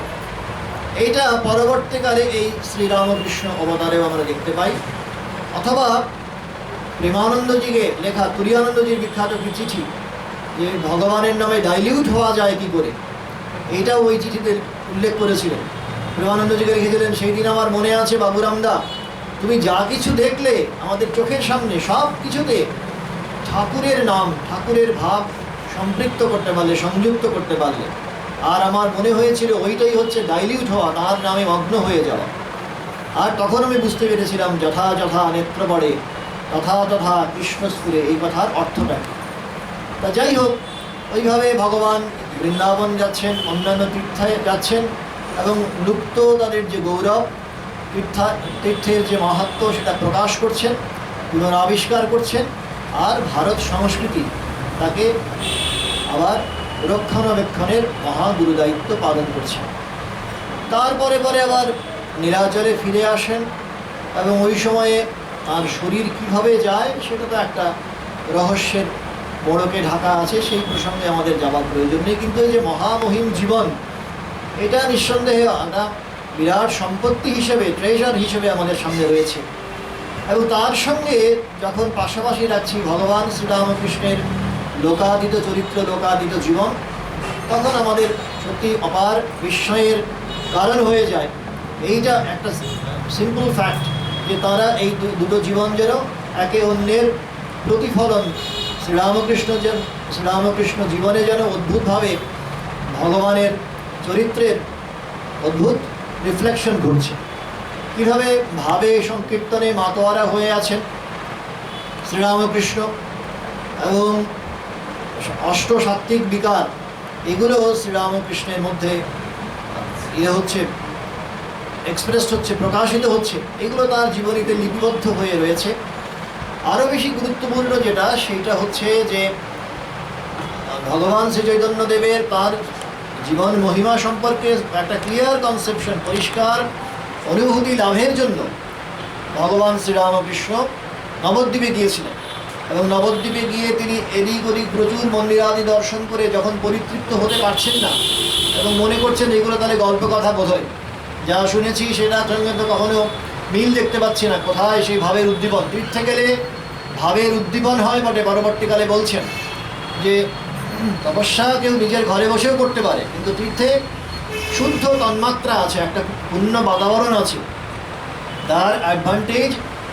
এইটা পরবর্তীকালে এই শ্রীরামকৃষ্ণ অবতারেও আমরা দেখতে পাই। অথবা প্রেমানন্দজিকে লেখা তুরীয়ানন্দজির বিখ্যাত একটি চিঠি, যে ভগবানের নামে ডাইলিউট হওয়া যায় কি করে, এইটাও ওই চিঠিতে উল্লেখ করেছিলেন। প্রেমানন্দজিকে লিখেছিলেন, সেই দিন আমার মনে আছে বাবুরামদা, তুমি যা কিছু দেখলে আমাদের চোখের সামনে, সব কিছুতে ঠাকুরের নাম, ঠাকুরের ভাব সম্পৃক্ত করতে পারলে, সংযুক্ত করতে পারলে। আর আমার মনে হয়েছিল ওইটাই হচ্ছে ডাইলিউট হওয়া, তার নামে মগ্ন হয়ে যাওয়া। আর তখন আমি বুঝতে পেরেছিলাম যথা যথা নেত্র পড়ে তথা তথা কৃষ্ণস্ফুরে, এই কথার অর্থটা। তা যাই হোক, ওইভাবে ভগবান বৃন্দাবন যাচ্ছেন, অন্যান্য তীর্থে যাচ্ছেন এবং লুপ্ত তাদের যে গৌরব, তীর্থের যে মাহাত্ম্য, সেটা প্রকাশ করছেন, পুনরাবিষ্কার করছেন। আর ভারত সংস্কৃতি তাকে আবার রক্ষণাবেক্ষণের মহাগুরু দায়িত্ব পালন করছেন। তারপরে পরে আবার নীলাচলে ফিরে আসেন এবং ওই সময়ে তার শরীর কীভাবে যায় সেটা তো একটা রহস্যের মোড়কে ঢাকা আছে, সেই প্রসঙ্গে আমাদের যাওয়ার প্রয়োজন নেই। কিন্তু এই যে মহামহিম জীবন, এটা নিঃসন্দেহে একটা বিরাট সম্পত্তি হিসেবে, ট্রেজার হিসেবে আমাদের সামনে রয়েছে। এবং তার সঙ্গে যখন পাশাপাশি রাখছি ভগবান শ্রীরামকৃষ্ণের লোকাতীত চরিত্র, লোকাতীত জীবন, তখন আমাদের সত্যি অপার বিস্ময়ের কারণ হয়ে যায়। এইটা একটা সিম্পল ফ্যাক্ট যে তারা এই দুটো জীবন যেন একে অন্যের প্রতিফলন। শ্রীরামকৃষ্ণ জীবনে যেন অদ্ভুতভাবে ভগবানের চরিত্রের অদ্ভুত রিফ্লেকশন ঘটছে। কীভাবে ভাবে সংকীর্তনে মাতোয়ারা হয়ে আছেন শ্রীরামকৃষ্ণ, এবং অষ্টসাত্ত্বিক বিকার, এগুলো শ্রীরামকৃষ্ণের মধ্যে হচ্ছে, এক্সপ্রেসড হচ্ছে, প্রকাশিত হচ্ছে। এগুলো তার জীবনীতে লিপিবদ্ধ হয়ে রয়েছে। আরও বেশি গুরুত্বপূর্ণ যেটা, সেইটা হচ্ছে যে ভগবান শ্রী চৈতন্যদেবের তার জীবন মহিমা সম্পর্কে একটা ক্লিয়ার কনসেপশন, পরিষ্কার অনুভূতি লাভের জন্য ভগবান শ্রীরামকৃষ্ণ নবদ্বীপে গিয়েছিলেন। এবং নবদ্বীপে গিয়ে তিনি এদিক ওদিক প্রচুর মন্দিরাদি দর্শন করে যখন পরিতৃপ্ত হতে পারছেন না এবং মনে করছেন এগুলো তাহলে গল্প কথা বোধহয়, যা শুনেছি সেটার সঙ্গে তো কখনো মিল দেখতে পাচ্ছি না, কোথায় সেই ভাবের উদ্দীপন। তীর্থে গেলে ভাবের উদ্দীপন হয় বটে, পরবর্তীকালে বলছেন যে তপস্যা কেউ নিজের ঘরে বসেও করতে পারে, কিন্তু তীর্থে শুদ্ধ তন্মাত্রা আছে, একটা পূর্ণ বাতাবরণ আছে, তার অ্যাডভান্টেজ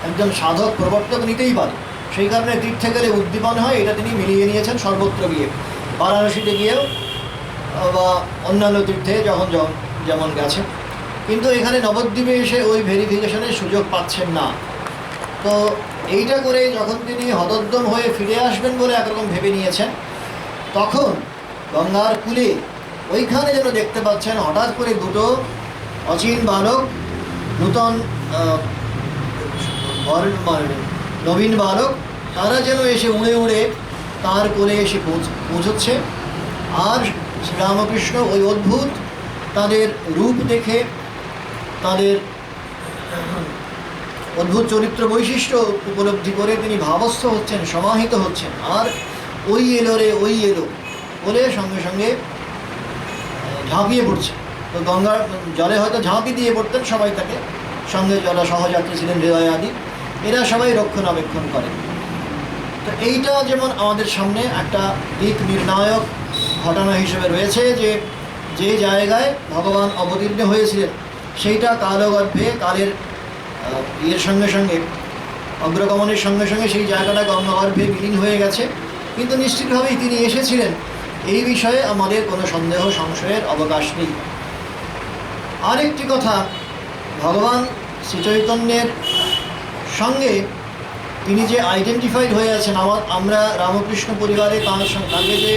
একজন সাধক প্রবর্তক নিতেই পারে। সেই কারণে তীর্থে গেলে উদ্দীপন হয়, এটা তিনি মিলিয়ে নিয়েছেন সর্বত্র গিয়ে, বারাণসীতে গিয়েও বা অন্যান্য তীর্থে যখন যেমন গেছেন। কিন্তু এখানে নবদ্বীপে এসে ওই ভেরিফিকেশনের সুযোগ পাচ্ছেন না। তো এইটা করে যখন তিনি হতোদ্যম হয়ে ফিরে আসবেন বলে একরকম ভেবে নিয়েছেন, তখন গঙ্গার কূলে ওইখানে যেন দেখতে পাচ্ছেন হঠাৎ করে দুটো অচিন বালক, নূতন নবীন বালক, তারা যেন এসে উড়ে উড়ে তার কোলে এসে পৌঁছচ্ছে। আর শ্রীরামকৃষ্ণ ওই অদ্ভুত তাদের রূপ দেখে, তাদের অদ্ভুত চরিত্র বৈশিষ্ট্য উপলব্ধি করে তিনি ভাবস্থ হচ্ছেন, সমাহিত হচ্ছেন। আর ওই এলো রে ওই এলো বলে সঙ্গে সঙ্গে ঝাঁপিয়ে পড়ছে। তো গঙ্গার জলে হয়তো ঝাঁপি দিয়ে পড়তেন সবাই, তাকে সঙ্গে যারা সহযাত্রী ছিলেন হৃদয় আদি, এরা সবাই রক্ষণাবেক্ষণ করে। তো এইটা যেমন আমাদের সামনে একটা দিক নির্ণায়ক ঘটনা হিসেবে রয়েছে, যে যে জায়গায় ভগবান অবতীর্ণ হয়েছিলেন সেইটা কালগর্ভে, কালের ইয়ের সঙ্গে সঙ্গে, অগ্রগমনের সঙ্গে সঙ্গে সেই জায়গাটা গঙ্গাগর্ভে বিলীন হয়ে গেছে, কিন্তু নিশ্চিতভাবেই তিনি এসেছিলেন, এই বিষয়ে আমাদের কোনো সন্দেহ সংশয়ের অবকাশ নেই। আরেকটি কথা, ভগবান শ্রীচৈতন্যের সঙ্গে তিনি যে আইডেন্টিফাইড হয়ে আছেন, আমরা রামকৃষ্ণ পরিবারে তাকে যে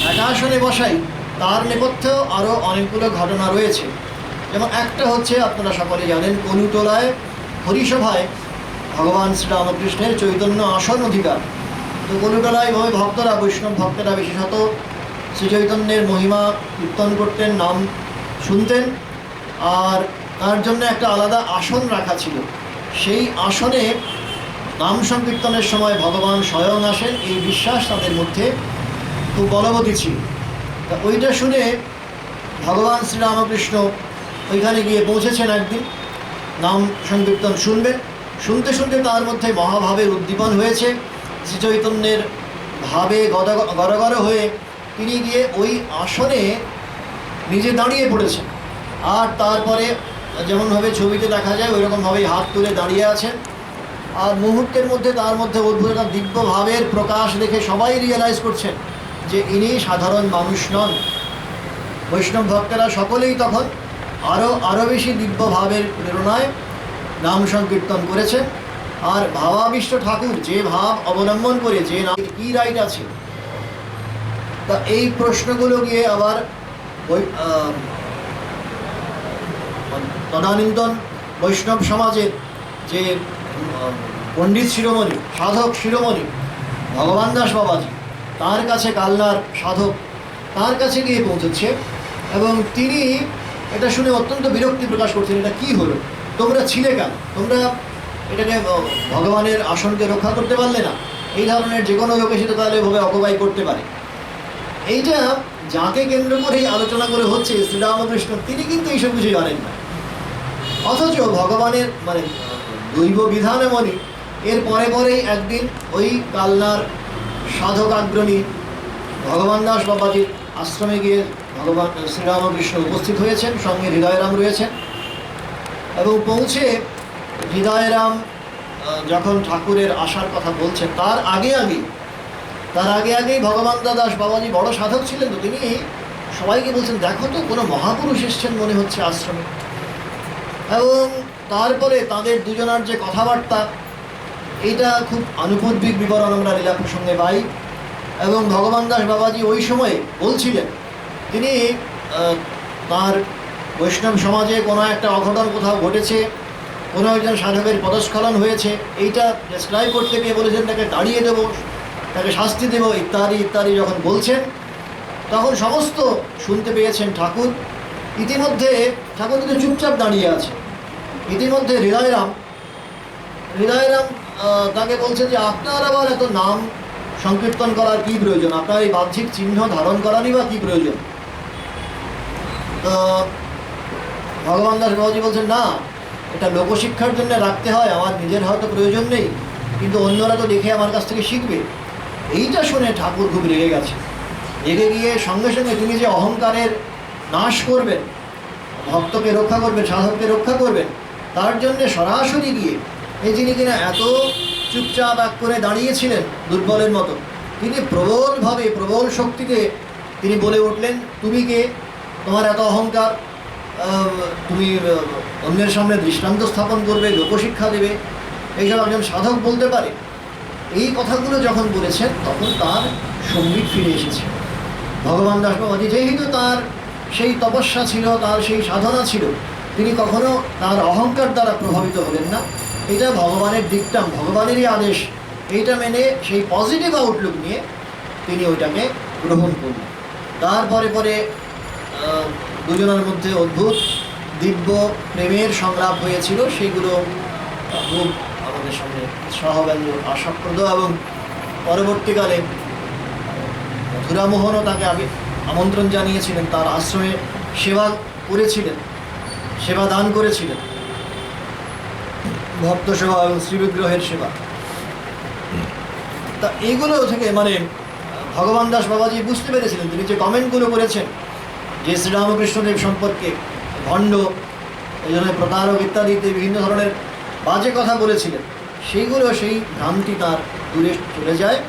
একা আসনে বসাই, তার নেপথ্যেও আরও অনেকগুলো ঘটনা রয়েছে। যেমন একটা হচ্ছে, আপনারা সকলে জানেন, কলুটোলায় হরিসভায় ভগবান শ্রীরামকৃষ্ণের চৈতন্য আসন অধিকার। তো কলুটোলায় এভাবে ভক্তরা, বৈষ্ণব ভক্তরা বিশেষত শ্রীচৈতন্যের মহিমা কীর্তন করতেন, নাম শুনতেন, আর তার জন্য একটা আলাদা আসন রাখা ছিল। সেই আসনে নাম সংকীর্তনের সময় ভগবান স্বয়ং আসেন, এই বিশ্বাস তাদের মধ্যে খুব বলবতী ছিল। তা ওইটা শুনে ভগবান শ্রীরামকৃষ্ণ ওইখানে গিয়ে পৌঁছেছেন একদিন, নাম সংকীর্তন শুনবেন। শুনতে শুনতে তার মধ্যে মহাভাবের উদ্দীপন হয়েছে, শ্রীচৈতন্যের ভাবে গরগর হয়ে তিনি গিয়ে ওই আসনে নিজে দাঁড়িয়ে পড়েছেন। আর তারপরে যেমনভাবে ছবিতে দেখা যায় ওইরকমভাবেই হাত তুলে দাঁড়িয়ে আছেন। আর মুহূর্তের মধ্যে তার মধ্যে অদ্ভুত একটা দিব্য ভাবের প্রকাশ দেখে সবাই রিয়েলাইজ করছেন যে ইনি সাধারণ মানুষ নন। বৈষ্ণব ভক্তেরা সকলেই তখন আরও বেশি দিব্য ভাবের প্রেরণায় নাম সংকীর্তন করেছেন। আর ভাবাবিষ্ট ঠাকুর যে ভাব অবলম্বন করে, যে নামের কী রাইট আছে, তা এই প্রশ্নগুলো গিয়ে আবার তদানীন্তন বৈষ্ণব সমাজের যে পণ্ডিত শিরোমণি, সাধক শিরোমণি ভগবান দাস বাবাজি, তার কাছে, কালনার সাধক, তার কাছে গিয়ে পৌঁছেছে। এবং তিনি এটা শুনে অত্যন্ত বিরক্তি প্রকাশ করছেন, এটা কী হলো, তোমরা ছিলে কেন, তোমরা এটাকে ভগবানের আসনকে রক্ষা করতে পারলে না। এই ধরনের যে কোনো লোকে সেটা তাহলে এভাবে অপব্যয় করতে পারে। এইটা যাকে কেন্দ্র করেই আলোচনা করে হচ্ছে, শ্রীরামকৃষ্ণ, তিনি কিন্তু এইসব কিছু জানেন না। অথচ ভগবানের দৈব বিধানে মনি এর পরে পরেই একদিন ওই কালনার সাধক আগ্রণী ভগবান দাস বাবাজির আশ্রমে গিয়ে ভগবান শ্রীরামকৃষ্ণ উপস্থিত হয়েছেন, সঙ্গে হৃদয়রাম রয়েছেন। এবং পৌঁছে হৃদয়রাম যখন ঠাকুরের আসার কথা বলছেন, তার আগে আগেই ভগবান দাস বাবাজি বড় সাধক ছিলেন, তো তিনি সবাইকে বলছেন, দেখো তো কোনো মহাপুরুষ এসছেন মনে হচ্ছে আশ্রমে। এবং তারপরে তাদের দুজনার যে কথাবার্তা, এইটা খুব আনুপদ্বিক বিবরণ আমরা লীলা প্রসঙ্গে পাই। এবং ভগবান দাস বাবাজি ওই সময়ে বলছিলেন, তিনি তার বৈষ্ণব সমাজে কোনো একটা অঘটন কোথাও ঘটেছে, কোনো একজন সাধকের পদস্খলন হয়েছে, এইটা ডেসক্রাইব করতে গিয়ে বলেছেন তাকে দাঁড়িয়ে দেবো, তাকে শাস্তি দেবো, ইত্যাদি ইত্যাদি যখন বলছেন, তখন সমস্ত শুনতে পেয়েছেন ঠাকুর। ইতিমধ্যে ঠাকুর কিন্তু চুপচাপ দাঁড়িয়ে আছে। ইতিমধ্যে হৃদয়রাম তাকে বলছে যে আপনার আবার এত নাম সংকীর্তন করার কি প্রয়োজন, আপনার এই বাহ্যিক চিহ্ন ধারণ করারই বা কি প্রয়োজন। তো ভগবান দাস বাবাজি বলছেন, না, এটা লোকশিক্ষার জন্য রাখতে হয়, আমার নিজের হয়তো প্রয়োজন নেই, কিন্তু অন্যরা তো দেখে আমার কাছ থেকে শিখবে। এইটা শুনে ঠাকুর খুব রেগে গেছে। রেগে গিয়ে সঙ্গে সঙ্গে তিনি যে অহংকারের নাশ করবেন, ভক্তকে রক্ষা করবেন, সাধককে রক্ষা করবেন, তার জন্যে সরাসরি গিয়ে এই যিনি কিনা এত চুপচাপ এক করে দাঁড়িয়েছিলেন দুর্বলের মতো, তিনি প্রবলভাবে প্রবল শক্তিতে তিনি বলে উঠলেন, তুমি কে, তোমার এত অহংকার, তুমি অন্যের সামনে দৃষ্টান্ত স্থাপন করবে, লোকশিক্ষা দেবে, এইসব একজন সাধক বলতে পারে। এই কথাগুলো যখন বলেছেন তখন তার সঙ্গীত ফিরে এসেছে। ভগবান দাস বাবাজি যেহেতু তার সেই তপস্যা ছিল, তার সেই সাধনা ছিল, তিনি কখনো তার অহংকার দ্বারা প্রভাবিত হলেন না। এটা ভগবানের ডিকটাম, ভগবানেরই আদেশ, এইটা মেনে সেই পজিটিভ আউটলুক নিয়ে তিনি ওইটাকে গ্রহণ করলেন। তারপরে পরে দুজনের মধ্যে অদ্ভুত দিব্য প্রেমের সংলাপ হয়েছিল, সেইগুলো খুব আমাদের সামনে সহব্যঞ্জক, আশাপ্রদ। এবং পরবর্তীকালে মথুরামোহনও তাকে আগে আমন্ত্রণ জানিয়েছিলেন, তার আশ্রমে সেবা করেছিলেন, সেবা দান করেছিলেন, ভক্ত সেবা এবং শ্রীবিগ্রহের সেবা। তা এইগুলো থেকে মানে ভগবান দাস বাবাজি বুঝতে পেরেছিলেন, তিনি যে কমেন্টগুলো করেছেন যে শ্রীরামকৃষ্ণদেব সম্পর্কে ভণ্ড, এই জন্য প্রতারক ইত্যাদিতে বিভিন্ন ধরনের বাজে কথা বলেছিলেন, সেইগুলো সেই ভ্রান্তি তার দূরে চলে যায়।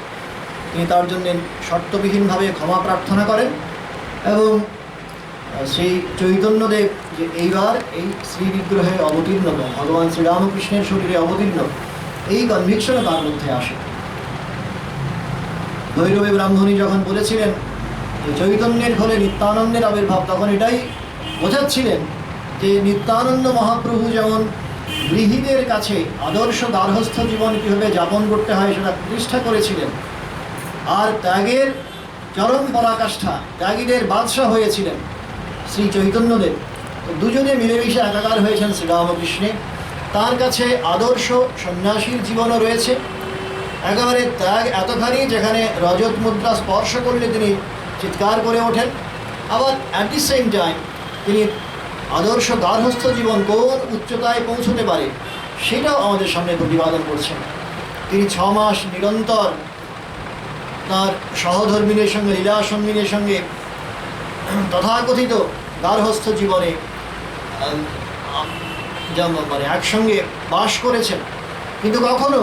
তিনি তার জন্য শর্তবিহীনভাবে ক্ষমা প্রার্থনা করেন এবং সেই চৈতন্যদেব যে এইবার এই শ্রীবিগ্রহে অবতীর্ণ, ভগবান শ্রীরামকৃষ্ণের শরীরে অবতীর্ণ, এই কনভিকশনও তার মধ্যে আসে। ভৈরবী ব্রাহ্মণী যখন বলেছিলেন যে চৈতন্যের ফলে নিত্যানন্দের আবির্ভাব, তখন এটাই বোঝাচ্ছিলেন যে নিত্যানন্দ মহাপ্রভু যেমন গৃহীদের কাছে আদর্শ গার্হস্থ্য জীবন কীভাবে যাপন করতে হয় সেটা প্রতিষ্ঠা করেছিলেন, আর ত্যাগের চরম পরাকাষ্ঠা, ত্যাগীদের বাদশাহ হয়েছিলেন শ্রী চৈতন্যদেব। তো দুজনে মিলেমিশে একাকার হয়েছেন শ্রীরামকৃষ্ণে। তার কাছে আদর্শ সন্ন্যাসীর জীবনও রয়েছে, একেবারে ত্যাগ এতখানি যেখানে রজত মুদ্রা স্পর্শ করলে তিনি চিৎকার করে ওঠেন। আবার অ্যাট দি সেম টাইম তিনি আদর্শ গার্হস্থ্য জীবন কোন উচ্চতায় পৌঁছতে পারে সেটাও আমাদের সামনে প্রতিপাদন করছেন। তিনি 6 মাস নিরন্তর তার সহধর্মিনীর সঙ্গে, লীলা সঙ্গিনীর সঙ্গে তথাকথিত গার্হস্থ্য জীবনে মানে একসঙ্গে বাস করেছেন, কিন্তু কখনো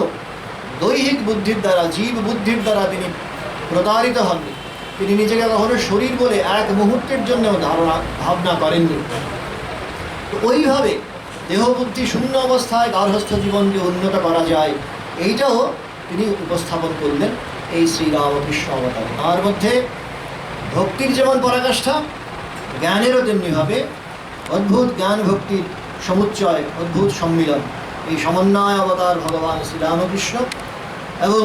দৈহিক বুদ্ধির দ্বারা, জীব বুদ্ধির দ্বারা তিনি প্রতারিত হননি। তিনি নিজেকে কখনো শরীর বলে এক মুহূর্তের জন্যও ভাবনা করেননি। তো ওইভাবে দেহবুদ্ধি শূন্য অবস্থায় গার্হস্থ্য জীবনকে উন্নত করা যায়, এইটাও তিনি উপস্থাপন করলেন এই শ্রীরামকৃষ্ণ অবতারে। তার মধ্যে ভক্তির যেমন পরাকাষ্ঠা, জ্ঞানেরও তেমনিভাবে অদ্ভুত জ্ঞান ভক্তির সমুচ্চয়, অদ্ভুত সম্মিলন। এই সমন্বয় অবতার ভগবান শ্রীরামকৃষ্ণ এবং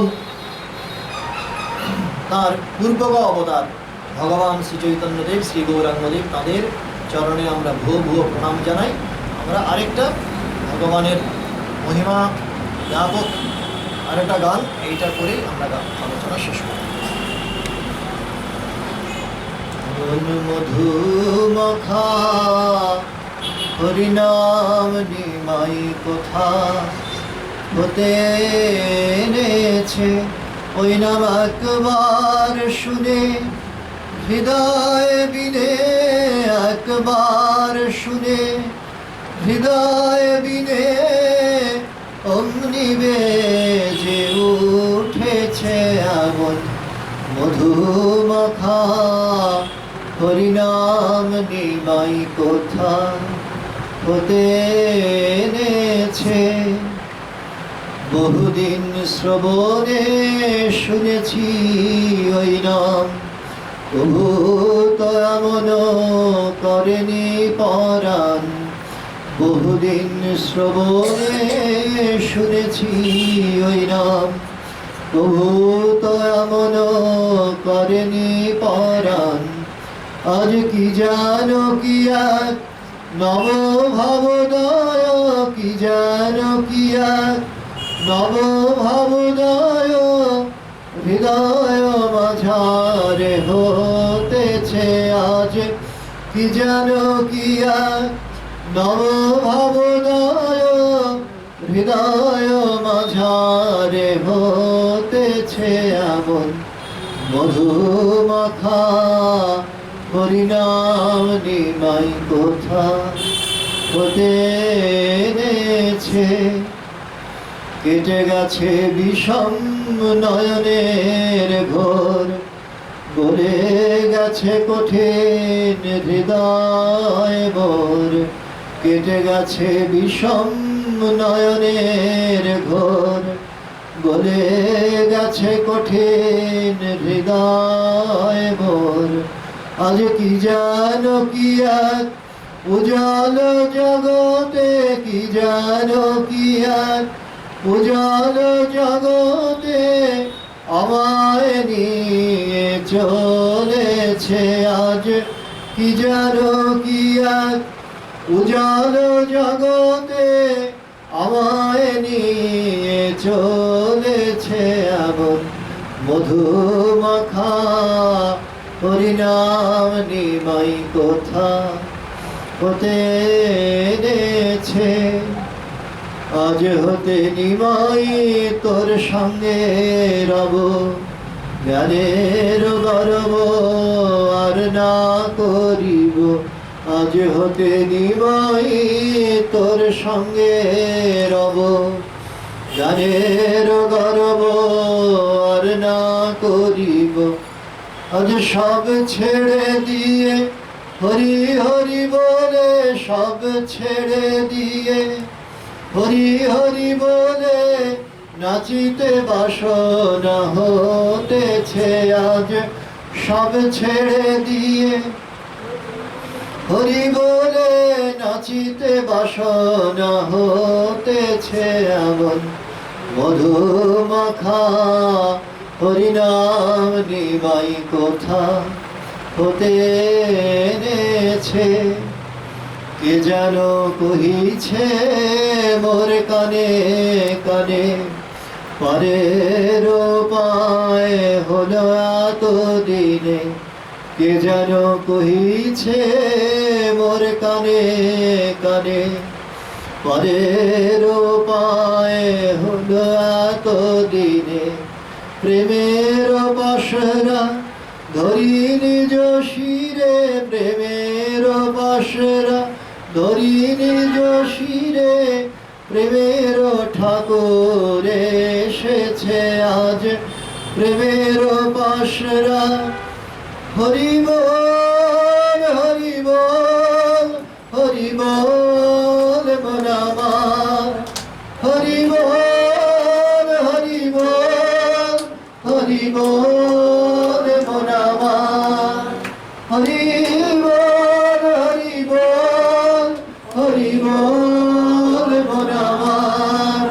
তার পূর্বগ অবতার ভগবান শ্রী চৈতন্যদেব, শ্রী গৌরাঙ্গদেব, তাদের চরণে আমরা ভুয়ো ভুয়ো প্রণাম জানাই। আমরা আরেকটা ভগবানের মহিমা জ্ঞাপক আরেকটা গান, এইটা করেই আমরা আলোচনা শেষ করি। মধুমখা হরিনাম নিমাই কোথা হতে এনেছে, ওই নাম একবার শুনে হৃদয় বিনে, একবার শুনে হৃদয় বিনে অমনি বেজে উঠেছে আগুন। মধুমখা হরিনাম নিমাই কোথা হতে এনেছে, বহুদিন শ্রবণে শুনেছি ওই নাম, তবু তো এমন করেনি পরাণ। বহুদিন শ্রবণে শুনেছি ওই নাম, তবু তো এমন করেনি পরাণ। আজ কি জানো কি এক নব ভাবোদয়, কি জানো কি এক নব ভাবোদয়, হৃদয় মাঝারে হতেছে আজ। কি জানো কি এক নব ভাবোদয়, হৃদয় মাঝারে হতেছে এমন মধুমাখা হরিনাম নিমাই কোথা হতে এনেছে। কেটে গেছে বিষম নয়নের ঘোর, গলে গেছে কঠিন হৃদয় মোর। কেটে গেছে বিষম নয়নের ঘোর, গলে গেছে কঠিন হৃদয় মোর। আজ কি জানো কি এক উজাল জগতে, কি জানো কি এক উজাল জগতে, আমায় নিয়ে চলেছে আজ। কি জানো কি এক উজাল জগতে, আমায় নিয়ে চলেছে এমন মধুমাখা হরিনাম নিমাই কোথা হতে এনেছে। আজ হতে নিমাই তোর সঙ্গে রব, জ্ঞানের গর্ব আর না করিব। আজ হতে নিমাই তোর সঙ্গে রব, জ্ঞানের গর্ব আর না করিব। আজ সব ছেড়ে দিয়ে হরি হরি বলে, সব ছেড়ে দিয়ে হরি হরি বলে, নাচিতে বাসনা হতেছে আজ। সব ছেড়ে দিয়ে হরি বলে, নাচিতে বাসনা হতেছে এমন মধুমাখা হরিনাম নিমাই কোথা হতে এনেছে। কে যেন কহিছে মোর কানে কানে, পরের পায় হলো এতদিনে। কে যেন কহিছে মোর কানে কানে, পরের পায় হলো এতদিনে। প্রেমের বাসরা ধরি নিজ শিরে, প্রেমের বাসরা ধরি নিজ শিরে, প্রেমের ঠাকুর এসেছে আজ। প্রেমের বাসরা হরি বল হরি বল হরি বল মন আমার, হরি বল হরি বল হরি বল মন আমার, হরি বল হরি বল হরি বল মন আমার।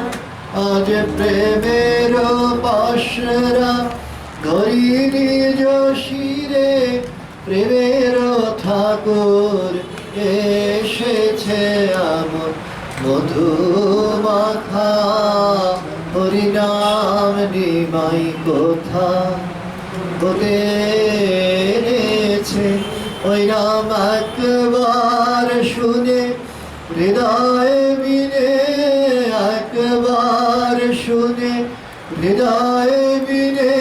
আজ প্রেমের বাসরা ধরি নিজ শিরে, প্রেমের ঠাকুর এসেছে আমার মধুমাখা হরিনাম নিমাই কোথা হতে এনেছে। ওই নাম একবার শুনে হৃদয় বিনে, একবার শুনে হৃদয় বিনে,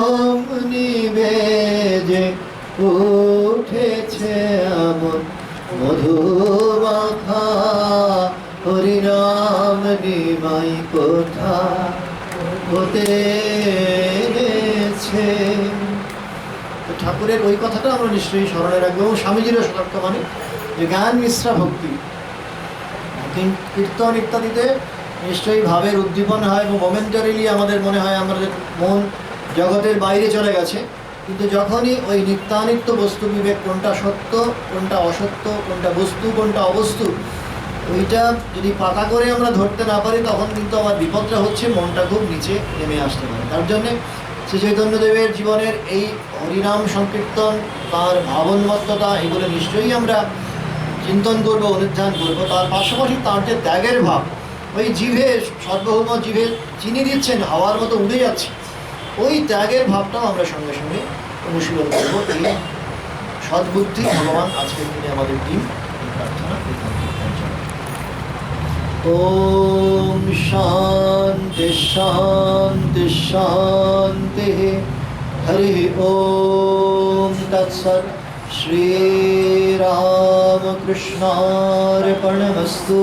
অমনি বেজে উঠেছে এমন মধুমাখা হরিনাম নিমাই কোথা হতে এনেছে। ঠাকুরের ওই কথাটা আমরা নিশ্চয়ই স্মরণে রাখবো। এবং স্বামীজিরও সতর্ক মানে যে জ্ঞান মিশ্রা ভক্তি, কীর্তন ইত্যাদিতে নিশ্চয়ই ভাবের উদ্দীপন হয় এবং মোমেন্টারিলি আমাদের মনে হয় আমাদের মন জগতের বাইরে চলে গেছে। কিন্তু যখনই ওই নিত্যানিত্য বস্তু বিবেক, কোনটা সত্য কোনটা অসত্য, কোনটা বস্তু কোনটা অবস্তু, ওইটা যদি পাকা করে আমরা ধরতে না পারি, তখন কিন্তু আমার বিপদটা হচ্ছে মনটা খুব নিচে নেমে আসতে পারে। তার জন্যে শ্রী চৈতন্যদেবের জীবনের এই হরিনাম সংকীর্তন, তার ভাবনমত্ততা, এগুলো নিশ্চয়ই আমরা চিন্তন করবো, অনুধ্যান করবো। তার পাশাপাশি তার যে ত্যাগের ভাব, ওই জিভে সর্বভৌম জিভে চিনি দিচ্ছেন, হাওয়ার মতো উড়ে যাচ্ছে, ওই ত্যাগের ভাবটাও আমরা সঙ্গে সঙ্গে অনুশীলন করবো। এই সদ্বুদ্ধি ভগবান আজকের দিনে আমাদের দিন, এই প্রার্থনা ওম শান্তি শান্তি শান্তি। হরি ওম তৎসৎ। শ্রীরামকৃষ্ণার্পণমস্তু।